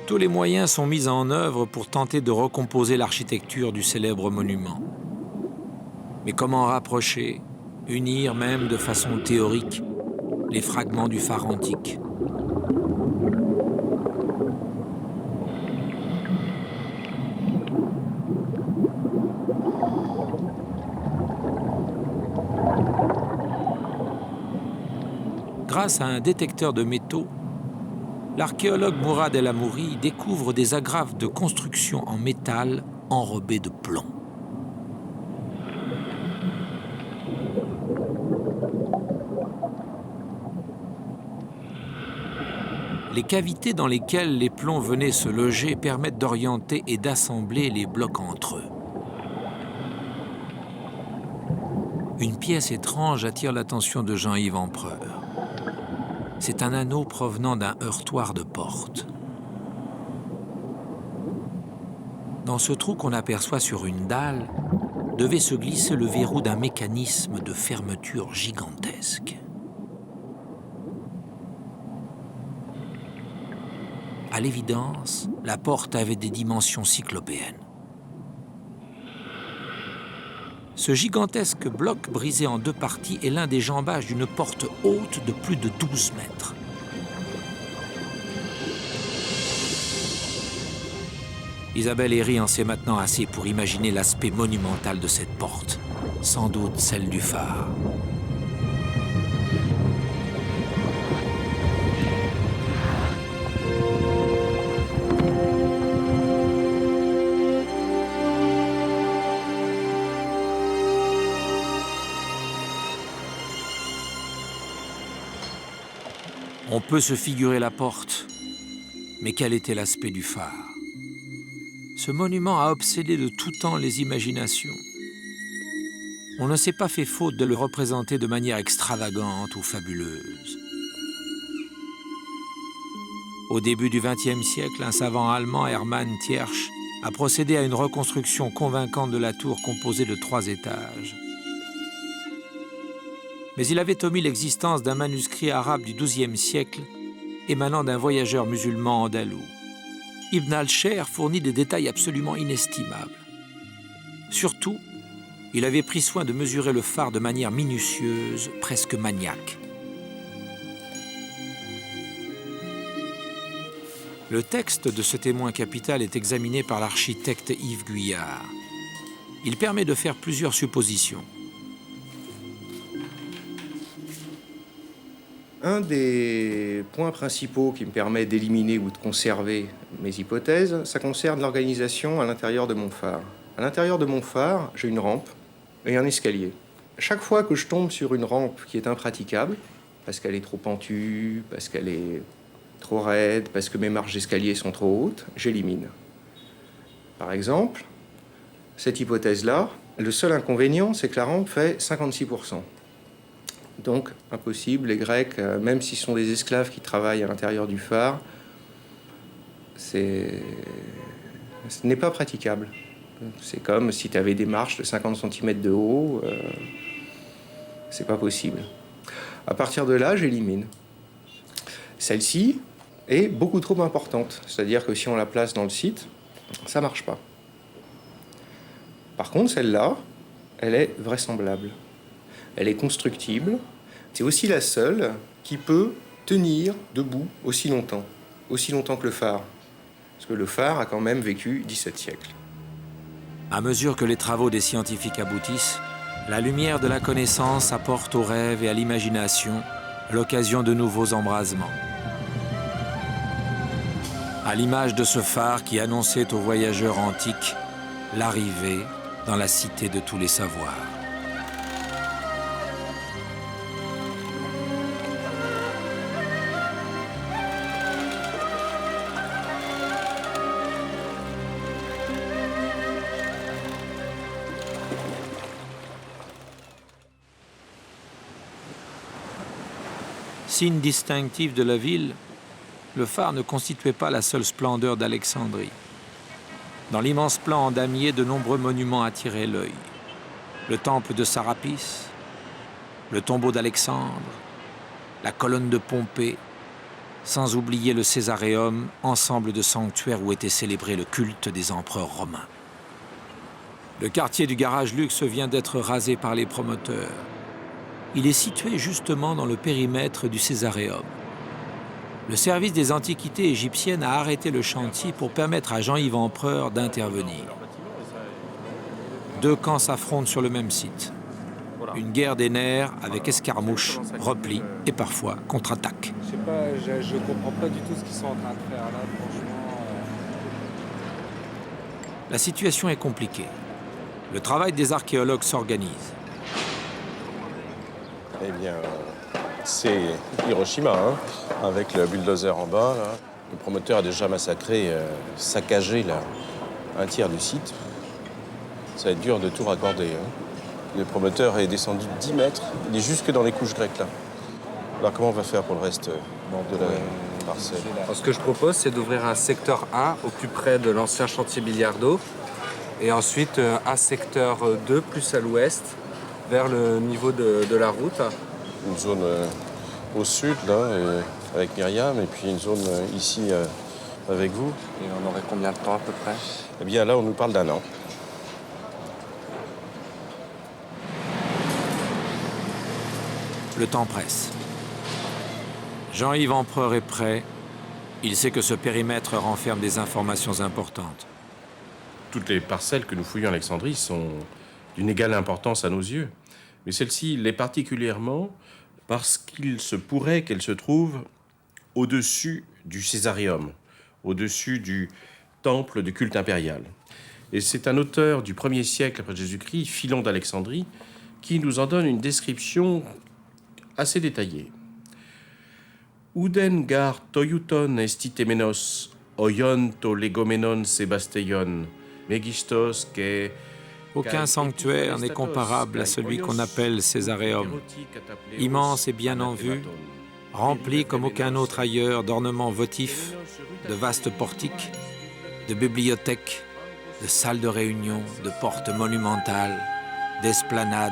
Tous les moyens sont mis en œuvre pour tenter de recomposer l'architecture du célèbre monument. Mais comment rapprocher, unir même de façon théorique, les fragments du phare antique ? Grâce à un détecteur de métaux, l'archéologue Mourad El Amouri découvre des agrafes de construction en métal enrobées de plomb. Les cavités dans lesquelles les plombs venaient se loger permettent d'orienter et d'assembler les blocs entre eux. Une pièce étrange attire l'attention de Jean-Yves Empereur. C'est un anneau provenant d'un heurtoir de porte. Dans ce trou qu'on aperçoit sur une dalle, devait se glisser le verrou d'un mécanisme de fermeture gigantesque. À l'évidence, la porte avait des dimensions cyclopéennes. Ce gigantesque bloc brisé en deux parties est l'un des jambages d'une porte haute de plus de 12 mètres. Isabelle Héry en sait maintenant assez pour imaginer l'aspect monumental de cette porte, sans doute celle du phare. On peut se figurer la porte, mais quel était l'aspect du phare? Ce monument a obsédé de tout temps les imaginations. On ne s'est pas fait faute de le représenter de manière extravagante ou fabuleuse. Au début du XXe siècle, un savant allemand, Hermann Tiersch, a procédé à une reconstruction convaincante de la tour composée de 3 étages. Mais il avait omis l'existence d'un manuscrit arabe du XIIe siècle émanant d'un voyageur musulman andalou. Ibn al-Sher fournit des détails absolument inestimables. Surtout, il avait pris soin de mesurer le phare de manière minutieuse, presque maniaque. Le texte de ce témoin capital est examiné par l'architecte Yves Guyard. Il permet de faire plusieurs suppositions. Un des points principaux qui me permet d'éliminer ou de conserver mes hypothèses, ça concerne l'organisation à l'intérieur de mon phare. À l'intérieur de mon phare, j'ai une rampe et un escalier. Chaque fois que je tombe sur une rampe qui est impraticable, parce qu'elle est trop pentue, parce qu'elle est trop raide, parce que mes marches d'escalier sont trop hautes, j'élimine. Par exemple, cette hypothèse-là, le seul inconvénient, c'est que la rampe fait 56%. Donc, impossible, les Grecs, même s'ils sont des esclaves qui travaillent à l'intérieur du phare, ce n'est pas praticable. C'est comme si tu avais des marches de 50 cm de haut, c'est pas possible. À partir de là, j'élimine. Celle-ci est beaucoup trop importante, c'est-à-dire que si on la place dans le site, ça marche pas. Par contre, celle-là, elle est vraisemblable. Elle est constructible. C'est aussi la seule qui peut tenir debout aussi longtemps que le phare. Parce que le phare a quand même vécu 17 siècles. À mesure que les travaux des scientifiques aboutissent, la lumière de la connaissance apporte aux rêves et à l'imagination l'occasion de nouveaux embrasements. À l'image de ce phare qui annonçait aux voyageurs antiques l'arrivée dans la cité de tous les savoirs. Signe distinctif de la ville, le phare ne constituait pas la seule splendeur d'Alexandrie. Dans l'immense plan en damier, de nombreux monuments attiraient l'œil. Le temple de Sarapis, le tombeau d'Alexandre, la colonne de Pompée, sans oublier le Césaréum, ensemble de sanctuaires où était célébré le culte des empereurs romains. Le quartier du garage luxe vient d'être rasé par les promoteurs. Il est situé justement dans le périmètre du Césaréum. Le service des antiquités égyptiennes a arrêté le chantier pour permettre à Jean-Yves Empereur d'intervenir. Deux camps s'affrontent sur le même site. Une guerre des nerfs avec escarmouches, repli et parfois contre-attaque. Je sais pas, je comprends pas du tout ce qu'ils sont en train de faire là, franchement. La situation est compliquée. Le travail des archéologues s'organise. Eh bien, c'est Hiroshima, hein, avec le bulldozer en bas. Là. Le promoteur a déjà massacré, saccagé là, un tiers du site. Ça va être dur de tout raccorder. Hein. Le promoteur est descendu de 10 mètres. Il est jusque dans les couches grecques, là. Alors, comment on va faire pour le reste de la parcelle? Alors, ce que je propose, c'est d'ouvrir un secteur 1 au plus près de l'ancien chantier Billiardo. Et ensuite, un secteur 2 plus à l'ouest, vers le niveau de la route. Une zone au sud, là, avec Myriam, et puis une zone ici avec vous. Et on aurait combien de temps, à peu près? Eh bien, là, on nous parle d'1 an. Le temps presse. Jean-Yves Empereur est prêt. Il sait que ce périmètre renferme des informations importantes. Toutes les parcelles que nous fouillons à Alexandrie sont d'une égale importance à nos yeux. Mais celle-ci l'est particulièrement parce qu'il se pourrait qu'elle se trouve au-dessus du Césaréum, au-dessus du temple du culte impérial. Et c'est un auteur du 1er siècle après Jésus-Christ, Philon d'Alexandrie, qui nous en donne une description assez détaillée. Uden gar toyuton estitemenos, oion to legomenon sebasteion, megistos que... Aucun sanctuaire n'est comparable à celui qu'on appelle Césaréum. Immense et bien en vue, rempli comme aucun autre ailleurs d'ornements votifs, de vastes portiques, de bibliothèques, de salles de réunion, de portes monumentales, d'esplanades,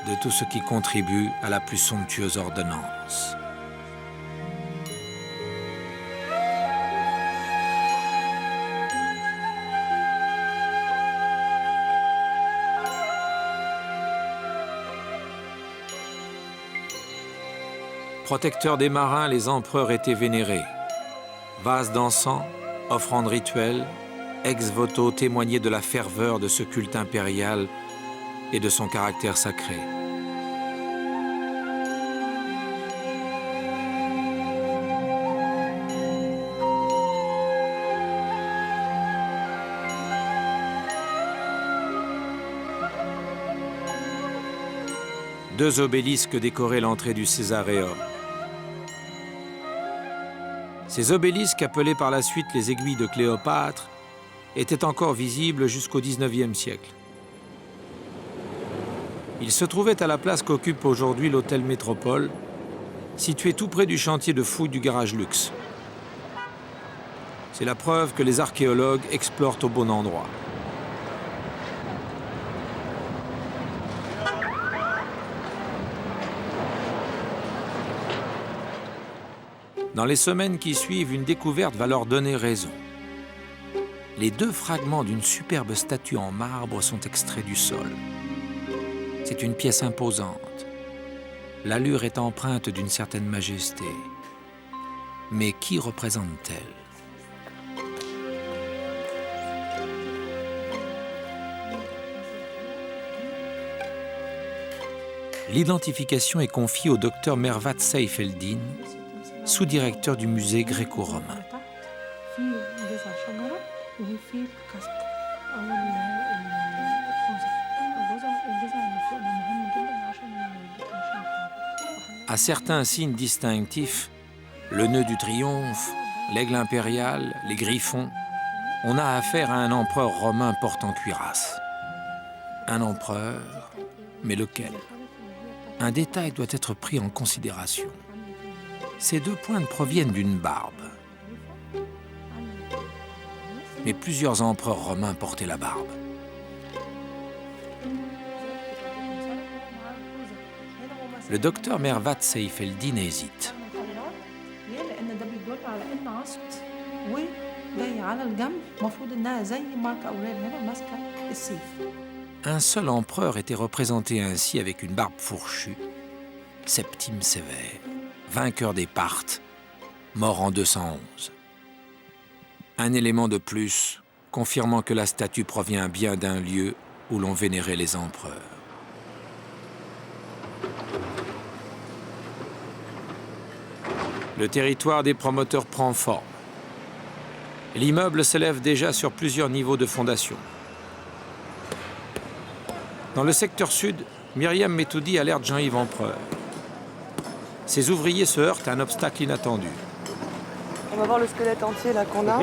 de tout ce qui contribue à la plus somptueuse ordonnance. Protecteurs des marins, les empereurs étaient vénérés. Vases d'encens, offrandes rituelles, ex-voto témoignaient de la ferveur de ce culte impérial et de son caractère sacré. Deux obélisques décoraient l'entrée du Césaréum. Ces obélisques, appelés par la suite les aiguilles de Cléopâtre, étaient encore visibles jusqu'au XIXe siècle. Ils se trouvaient à la place qu'occupe aujourd'hui l'hôtel Métropole, situé tout près du chantier de fouilles du garage luxe. C'est la preuve que les archéologues explorent au bon endroit. Dans les semaines qui suivent, une découverte va leur donner raison. Les deux fragments d'une superbe statue en marbre sont extraits du sol. C'est une pièce imposante. L'allure est empreinte d'une certaine majesté. Mais qui représente-t-elle? L'identification est confiée au docteur Mervat Seyfeldin, sous-directeur du musée gréco-romain. À certains signes distinctifs, le nœud du triomphe, l'aigle impérial, les griffons, on a affaire à un empereur romain portant cuirasse. Un empereur, mais lequel? Un détail doit être pris en considération. Ces 2 pointes proviennent d'une barbe. Mais plusieurs empereurs romains portaient la barbe. Le docteur Mervat Seyfeldin hésite. Un seul empereur était représenté ainsi avec une barbe fourchue, Septime Sévère, vainqueur des Parthes, mort en 211. Un élément de plus, confirmant que la statue provient bien d'un lieu où l'on vénérait les empereurs. Le territoire des promoteurs prend forme. L'immeuble s'élève déjà sur plusieurs niveaux de fondation. Dans le secteur sud, Myriam Metoudi alerte Jean-Yves Empereur. Ses ouvriers se heurtent à un obstacle inattendu. On va voir le squelette entier là qu'on a.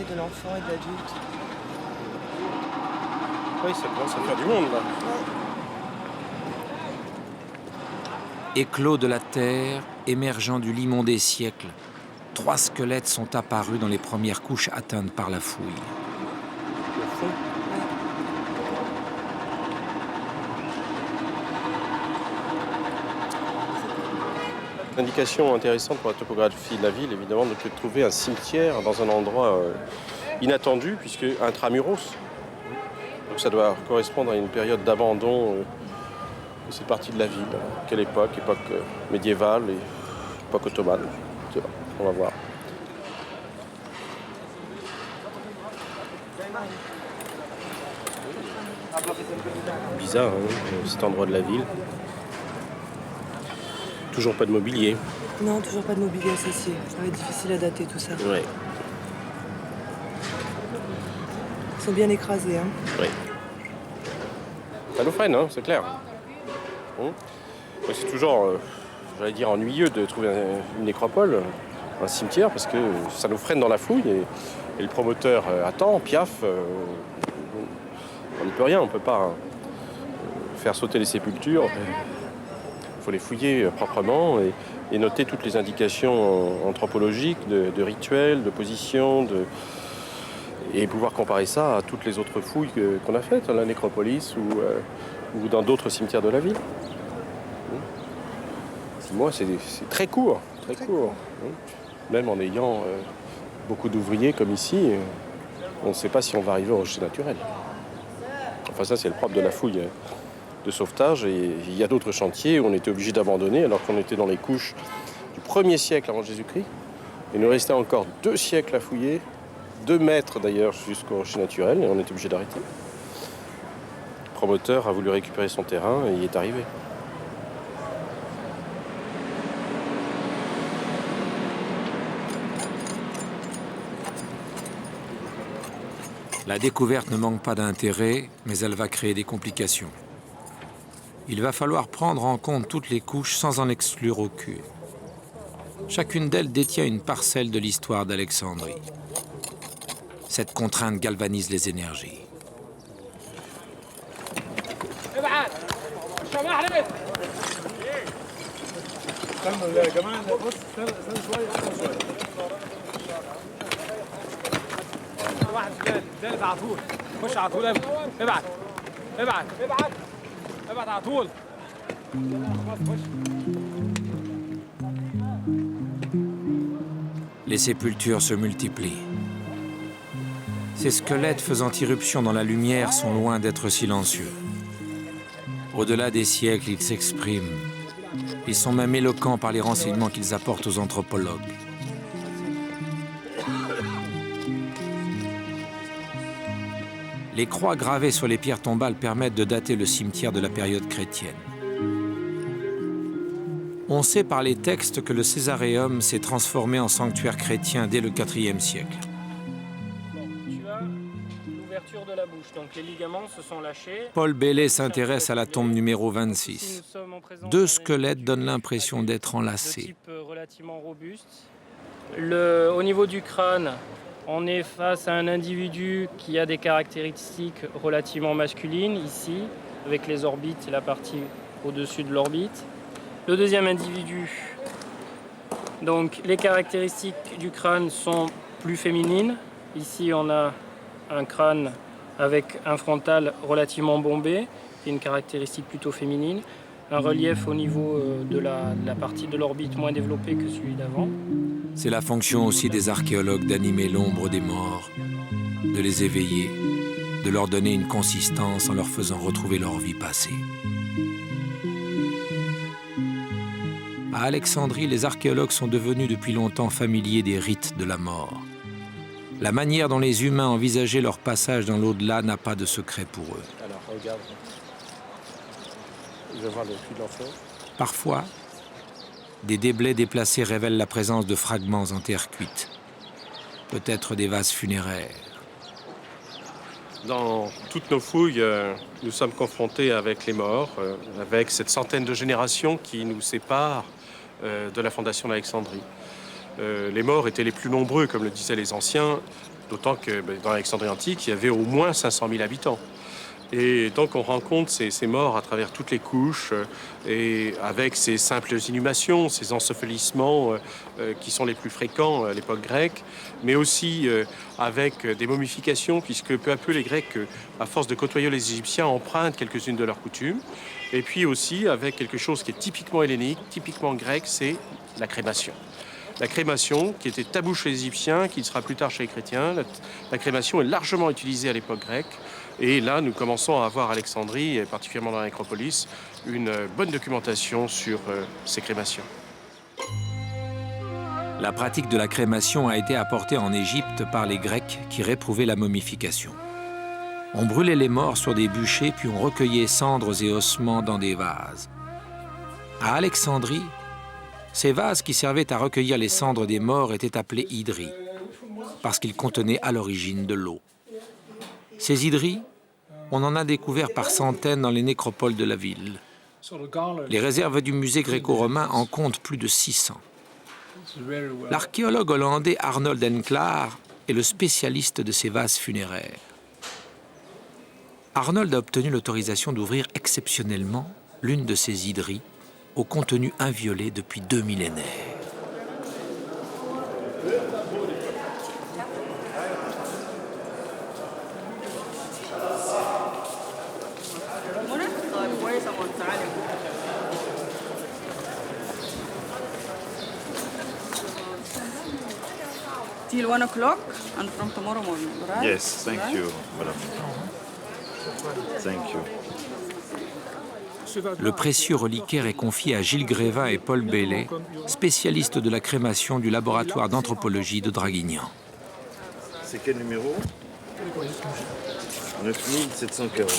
De l'enfant et de l'adulte. Oui, ça commence à faire du monde, là. Éclos de la terre, émergeant du limon des siècles, 3 squelettes sont apparus dans les premières couches atteintes par la fouille. L'indication intéressante pour la topographie de la ville, évidemment, de trouver un cimetière dans un endroit inattendu, puisque intramuros. Donc ça doit correspondre à une période d'abandon de cette partie de la ville. Quelle époque? Époque médiévale et époque ottomane. On va voir. Bizarre, hein, cet endroit de la ville. Toujours pas de mobilier. Non, toujours pas de mobilier associé. Ça va être difficile à dater tout ça. Ouais. Ils sont bien écrasés, hein. Oui. Ça nous freine, hein, c'est clair. C'est toujours, j'allais dire, ennuyeux de trouver une nécropole, un cimetière, parce que ça nous freine dans la fouille et le promoteur attend, piaffe. On n'y peut rien, on ne peut pas faire sauter les sépultures. Il faut les fouiller proprement et noter toutes les indications anthropologiques, de rituels, de positions, et pouvoir comparer ça à toutes les autres fouilles qu'on a faites, à la nécropolis ou dans d'autres cimetières de la ville. 6 mois, c'est très court, très court. Même en ayant beaucoup d'ouvriers comme ici, on ne sait pas si on va arriver au rocher naturel. Enfin ça, c'est le propre de la fouille de sauvetage, et il y a d'autres chantiers où on était obligé d'abandonner alors qu'on était dans les couches du 1er siècle avant Jésus-Christ. Il nous restait encore 2 siècles à fouiller, 2 mètres d'ailleurs jusqu'au rocher naturel, et on était obligé d'arrêter. Le promoteur a voulu récupérer son terrain et y est arrivé. La découverte ne manque pas d'intérêt, mais elle va créer des complications. Il va falloir prendre en compte toutes les couches sans en exclure aucune. Chacune d'elles détient une parcelle de l'histoire d'Alexandrie. Cette contrainte galvanise les énergies. Les sépultures se multiplient. Ces squelettes faisant irruption dans la lumière sont loin d'être silencieux. Au-delà des siècles, ils s'expriment. Ils sont même éloquents par les renseignements qu'ils apportent aux anthropologues. Les croix gravées sur les pierres tombales permettent de dater le cimetière de la période chrétienne. On sait par les textes que le Césaréum s'est transformé en sanctuaire chrétien dès le IVe siècle. l'ouverture de la bouche. Donc les ligaments se sont lâchés. Paul Bailey s'intéresse à la tombe numéro 26. 2 squelettes donnent l'impression d'être enlacés. Type relativement robuste. Au niveau du crâne, on est face à un individu qui a des caractéristiques relativement masculines, ici, avec les orbites et la partie au-dessus de l'orbite. Le deuxième individu, donc les caractéristiques du crâne sont plus féminines. Ici, on a un crâne avec un frontal relativement bombé, qui est une caractéristique plutôt féminine. Un relief au niveau de la partie de l'orbite moins développée que celui d'avant. C'est la fonction aussi des archéologues d'animer l'ombre des morts, de les éveiller, de leur donner une consistance en leur faisant retrouver leur vie passée. À Alexandrie, les archéologues sont devenus depuis longtemps familiers des rites de la mort. La manière dont les humains envisageaient leur passage dans l'au-delà n'a pas de secret pour eux. Alors, regarde. Je vais voir le puits de l'enfer. Parfois, des déblais déplacés révèlent la présence de fragments en terre cuite. Peut-être des vases funéraires. Dans toutes nos fouilles, nous sommes confrontés avec les morts, avec cette centaine de générations qui nous séparent de la fondation d'Alexandrie. Les morts étaient les plus nombreux, comme le disaient les anciens, d'autant que dans l'Alexandrie antique, il y avait au moins 500 000 habitants. Et donc on rencontre ces morts à travers toutes les couches et avec ces simples inhumations, ces ensevelissements qui sont les plus fréquents à l'époque grecque, mais aussi avec des momifications, puisque peu à peu les Grecs, à force de côtoyer les Égyptiens, empruntent quelques-unes de leurs coutumes. Et puis aussi avec quelque chose qui est typiquement hellénique, typiquement grec, c'est la crémation. La crémation, qui était tabou chez les Égyptiens, qui sera plus tard chez les chrétiens, la crémation est largement utilisée à l'époque grecque. Et là, nous commençons à avoir à Alexandrie, et particulièrement dans la nécropolis, une bonne documentation sur ces crémations. La pratique de la crémation a été apportée en Égypte par les Grecs qui réprouvaient la momification. On brûlait les morts sur des bûchers, puis on recueillait cendres et ossements dans des vases. À Alexandrie, ces vases qui servaient à recueillir les cendres des morts étaient appelés hydries, parce qu'ils contenaient à l'origine de l'eau. Ces hydries, on en a découvert par centaines dans les nécropoles de la ville. Les réserves du musée gréco-romain en comptent plus de 600. L'archéologue hollandais Arnold Enkelaar est le spécialiste de ces vases funéraires. Arnold a obtenu l'autorisation d'ouvrir exceptionnellement l'une de ces hydries au contenu inviolé depuis 2 millénaires. Till 1 o'clock and from tomorrow morning, right? Yes, thank you, madame. Thank you. Le précieux reliquaire est confié à Gilles Grévin et Paul Bailey, spécialistes de la crémation du laboratoire d'anthropologie de Draguignan. C'est quel numéro? 9740.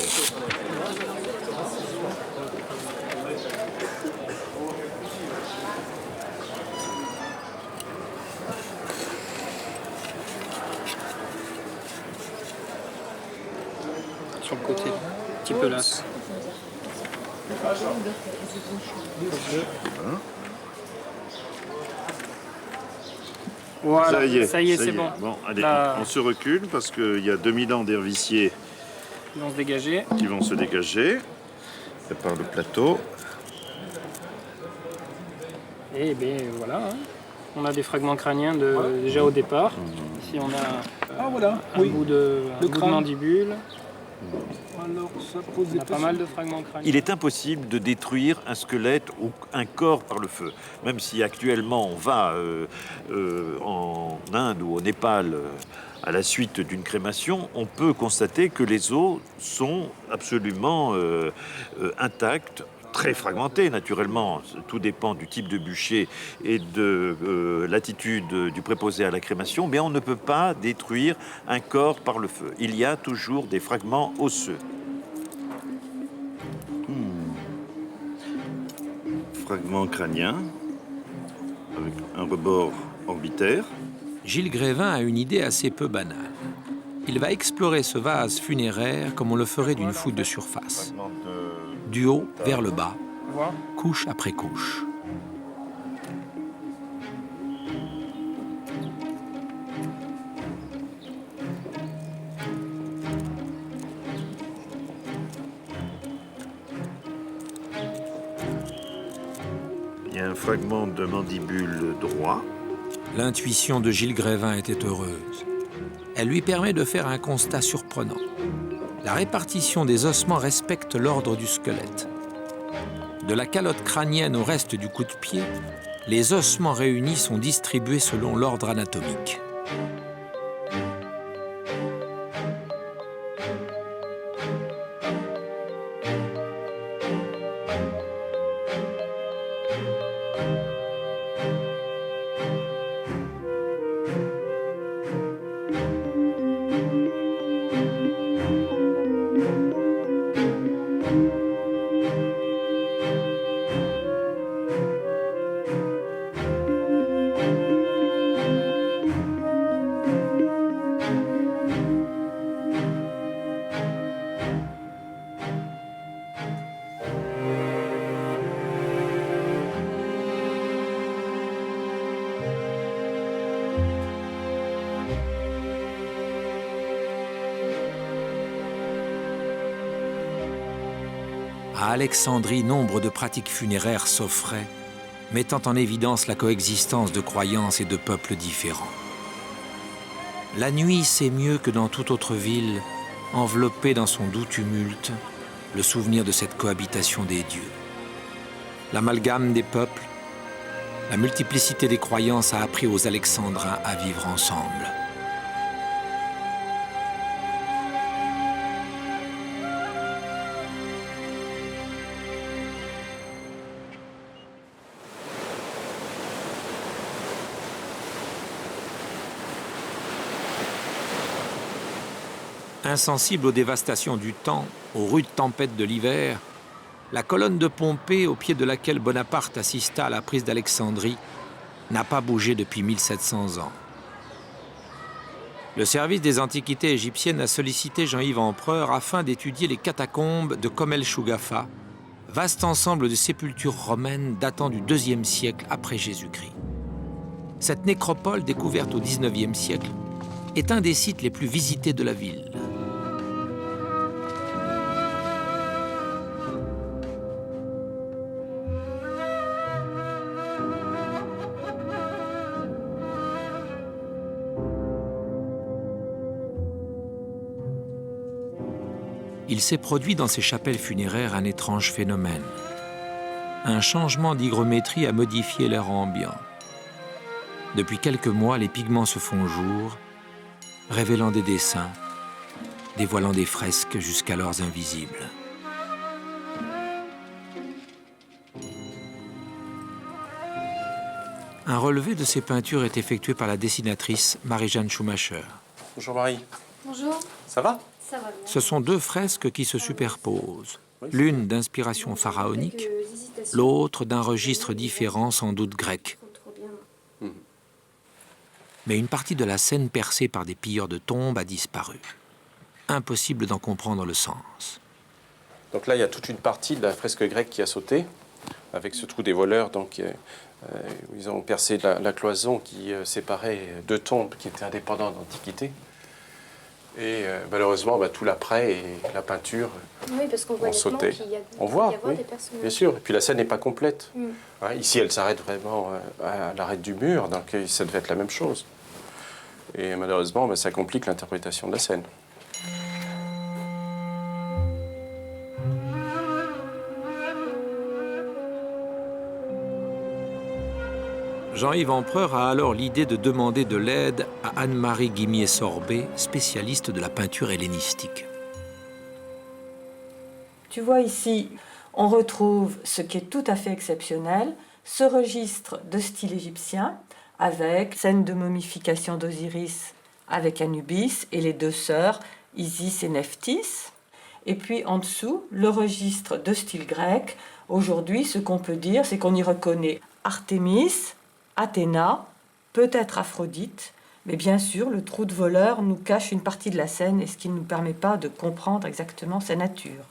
Sur le côté, petit peu là. Voilà, ça y est, c'est bon. Bon, allez, on se recule parce qu'il y a 2000 ans d'herviciers qui vont se dégager. Par le plateau. Et bien voilà, hein. On a des fragments crâniens déjà au départ. Ici on a un bout de mandibule. Alors, ça pose On a pas mal de fragments crâniens. Il est impossible de détruire un squelette ou un corps par le feu. Même si actuellement on va en Inde ou au Népal à la suite d'une crémation, on peut constater que les os sont absolument intacts, très fragmentés naturellement. Tout dépend du type de bûcher et de l'attitude du préposé à la crémation, mais on ne peut pas détruire un corps par le feu. Il y a toujours des fragments osseux. Fragment crânien avec un rebord orbitaire. Gilles Grévin a une idée assez peu banale. il va explorer ce vase funéraire comme on le ferait d'une fouille de surface. Du haut vers le bas, couche après couche. Il y a un fragment de mandibule droit. L'intuition de Gilles Grévin était heureuse. Elle lui permet de faire un constat surprenant. La répartition des ossements respecte l'ordre du squelette. De la calotte crânienne au reste du coup de pied, les ossements réunis sont distribués selon l'ordre anatomique. À Alexandrie, nombre de pratiques funéraires s'offraient, mettant en évidence la coexistence de croyances et de peuples différents. La nuit, c'est mieux que dans toute autre ville, enveloppée dans son doux tumulte, le souvenir de cette cohabitation des dieux. L'amalgame des peuples, la multiplicité des croyances a appris aux Alexandrins à vivre ensemble. Insensible aux dévastations du temps, aux rudes tempêtes de l'hiver, la colonne de Pompée, au pied de laquelle Bonaparte assista à la prise d'Alexandrie, n'a pas bougé depuis 1700 ans. Le service des antiquités égyptiennes a sollicité Jean-Yves Empereur afin d'étudier les catacombes de Komel Shugafa, vaste ensemble de sépultures romaines datant du IIe siècle après Jésus-Christ. Cette nécropole, découverte au XIXe siècle, est un des sites les plus visités de la ville. Il s'est produit dans ces chapelles funéraires un étrange phénomène. Un changement d'hygrométrie a modifié l'air ambiant. Depuis quelques mois, les pigments se font jour, révélant des dessins, dévoilant des fresques jusqu'alors invisibles. Un relevé de ces peintures est effectué par la dessinatrice Marie-Jeanne Schumacher. Bonjour Marie. Bonjour. Ça va? Ça va bien. Ce sont deux fresques qui se superposent, l'une d'inspiration pharaonique, l'autre d'un registre différent, sans doute grec. Mais une partie de la scène percée par des pilleurs de tombes a disparu. Impossible d'en comprendre le sens. Donc là, il y a toute une partie de la fresque grecque qui a sauté, avec ce trou des voleurs. Donc, ils ont percé la cloison qui séparait deux tombes qui étaient indépendantes d'Antiquité. Et malheureusement, tout l'après et la peinture ont sauté. On voit, oui, bien sûr. Et puis la scène n'est pas complète. Ouais, ici, elle s'arrête vraiment à l'arête du mur, donc ça devait être la même chose. Et malheureusement, ça complique l'interprétation de la scène. Jean-Yves Empereur a alors l'idée de demander de l'aide à Anne-Marie Guimier-Sorbet, spécialiste de la peinture hellénistique. Tu vois ici, on retrouve ce qui est tout à fait exceptionnel, ce registre de style égyptien avec scène de momification d'Osiris avec Anubis et les deux sœurs Isis et Nephthys. Et puis en dessous, le registre de style grec. Aujourd'hui, ce qu'on peut dire, c'est qu'on y reconnaît Artémis, Athéna, peut-être Aphrodite, Mais bien sûr, le trou de voleur nous cache une partie de la scène et ce qui ne nous permet pas de comprendre exactement sa nature.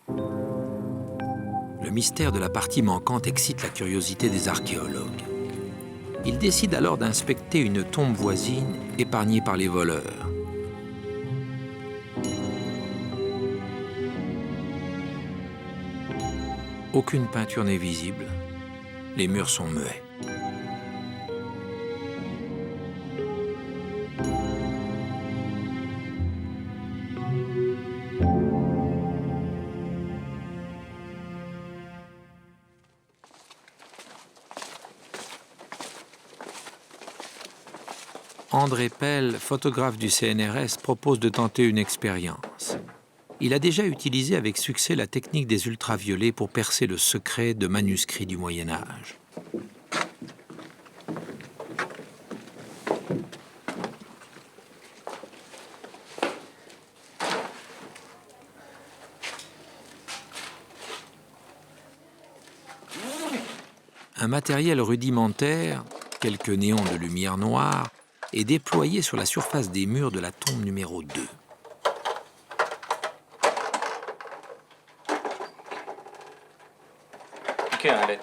Le mystère de la partie manquante excite la curiosité des archéologues. Ils décident alors d'inspecter une tombe voisine épargnée par les voleurs. Aucune peinture n'est visible. Les murs sont muets. André Pell, photographe du CNRS, propose de tenter une expérience. Il a déjà utilisé avec succès la technique des ultraviolets pour percer le secret de manuscrits du Moyen Âge. Un matériel rudimentaire, quelques néons de lumière noire, est déployé sur la surface des murs de la tombe numéro 2. Ok, allez.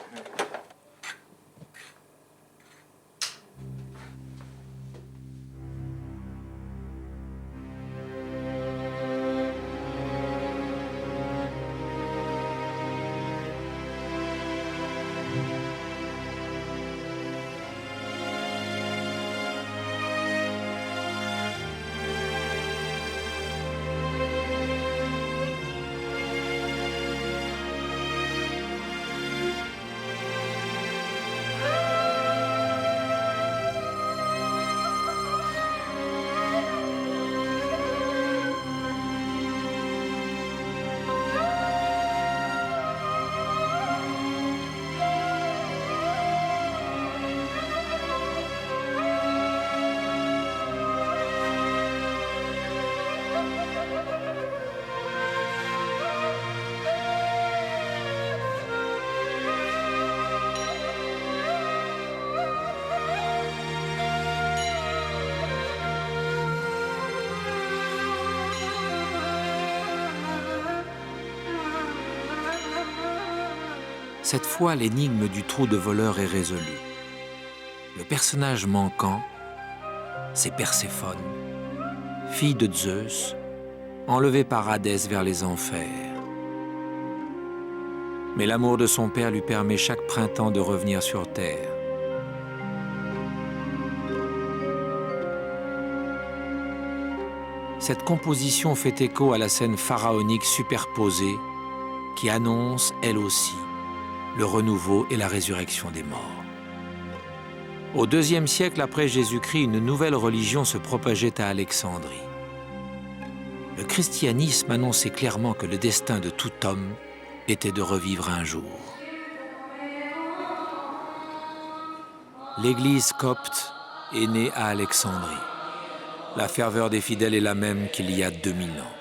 Cette fois, l'énigme du trou de voleur est résolue. Le personnage manquant, c'est Perséphone, fille de Zeus, enlevée par Hadès vers les enfers. Mais l'amour de son père lui permet chaque printemps de revenir sur terre. Cette composition fait écho à la scène pharaonique superposée qui annonce, elle aussi, le renouveau et la résurrection des morts. Au IIe siècle après Jésus-Christ, une nouvelle religion se propageait à Alexandrie. Le christianisme annonçait clairement que le destin de tout homme était de revivre un jour. L'Église copte est née à Alexandrie. La ferveur des fidèles est la même qu'il y a 2000 ans.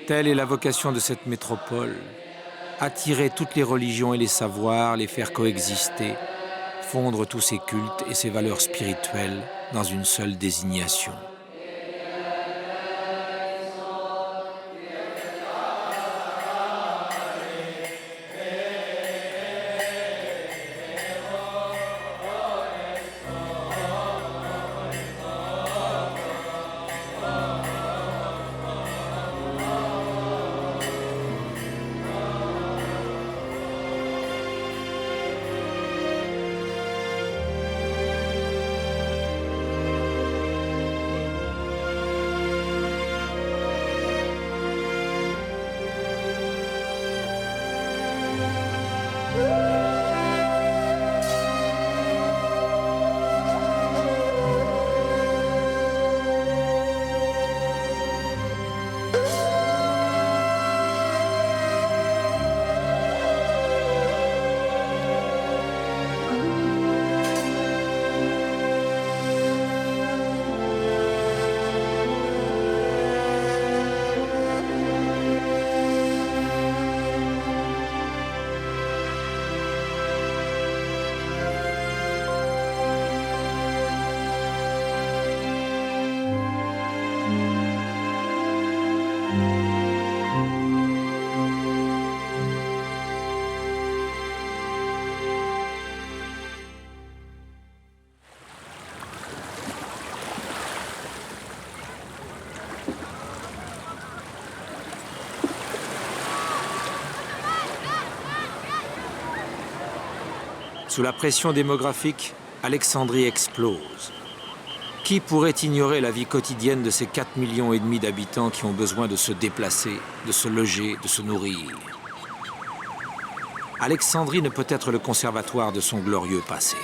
Telle est la vocation de cette métropole, attirer toutes les religions et les savoirs, les faire coexister, fondre tous ces cultes et ces valeurs spirituelles dans une seule désignation. Sous la pression démographique, Alexandrie explose. Qui pourrait ignorer la vie quotidienne de ces 4,5 millions d'habitants qui ont besoin de se déplacer, de se loger, de se nourrir? Alexandrie ne peut être le conservatoire de son glorieux passé.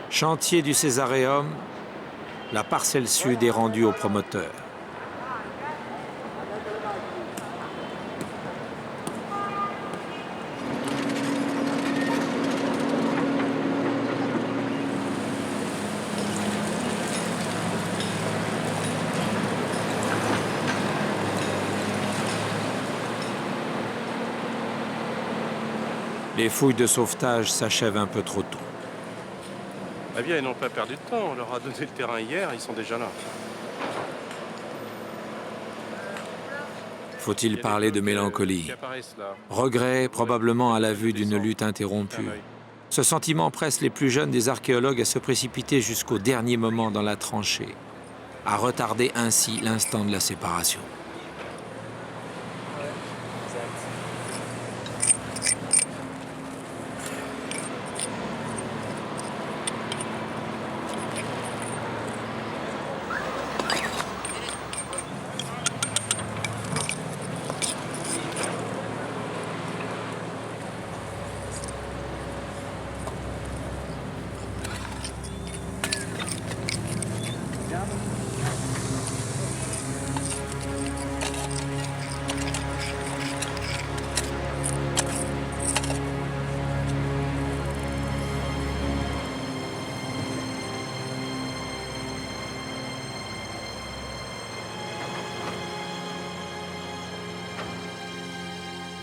Chantier du Césaréum, la parcelle sud est rendue au promoteur. Les fouilles de sauvetage s'achèvent un peu trop tôt. Eh bien, ils n'ont pas perdu de temps. On leur a donné le terrain hier, ils sont déjà là. Faut-il parler de mélancolie? Regret, probablement à la vue d'une lutte interrompue. Ce sentiment presse les plus jeunes des archéologues à se précipiter jusqu'au dernier moment dans la tranchée, à retarder ainsi l'instant de la séparation.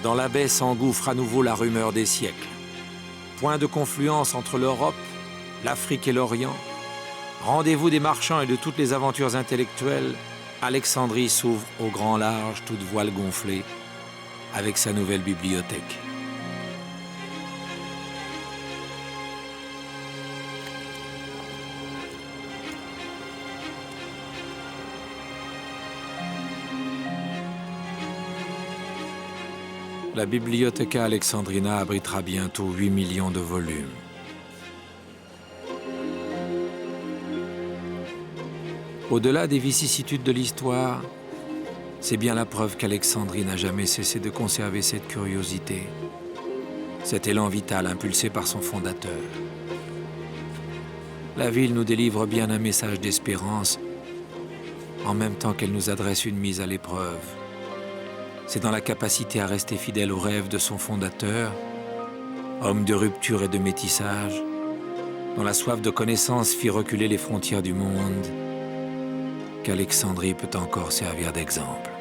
Dans la baie s'engouffre à nouveau la rumeur des siècles. Point de confluence entre l'Europe, l'Afrique et l'Orient. Rendez-vous des marchands et de toutes les aventures intellectuelles, Alexandrie s'ouvre au grand large, toute voile gonflée, avec sa nouvelle bibliothèque. La Bibliotheca Alexandrina abritera bientôt 8 millions de volumes. Au-delà des vicissitudes de l'histoire, c'est bien la preuve qu'Alexandrie n'a jamais cessé de conserver cette curiosité, cet élan vital impulsé par son fondateur. La ville nous délivre bien un message d'espérance, en même temps qu'elle nous adresse une mise à l'épreuve. C'est dans la capacité à rester fidèle aux rêves de son fondateur, homme de rupture et de métissage, dont la soif de connaissance fit reculer les frontières du monde, qu'Alexandrie peut encore servir d'exemple.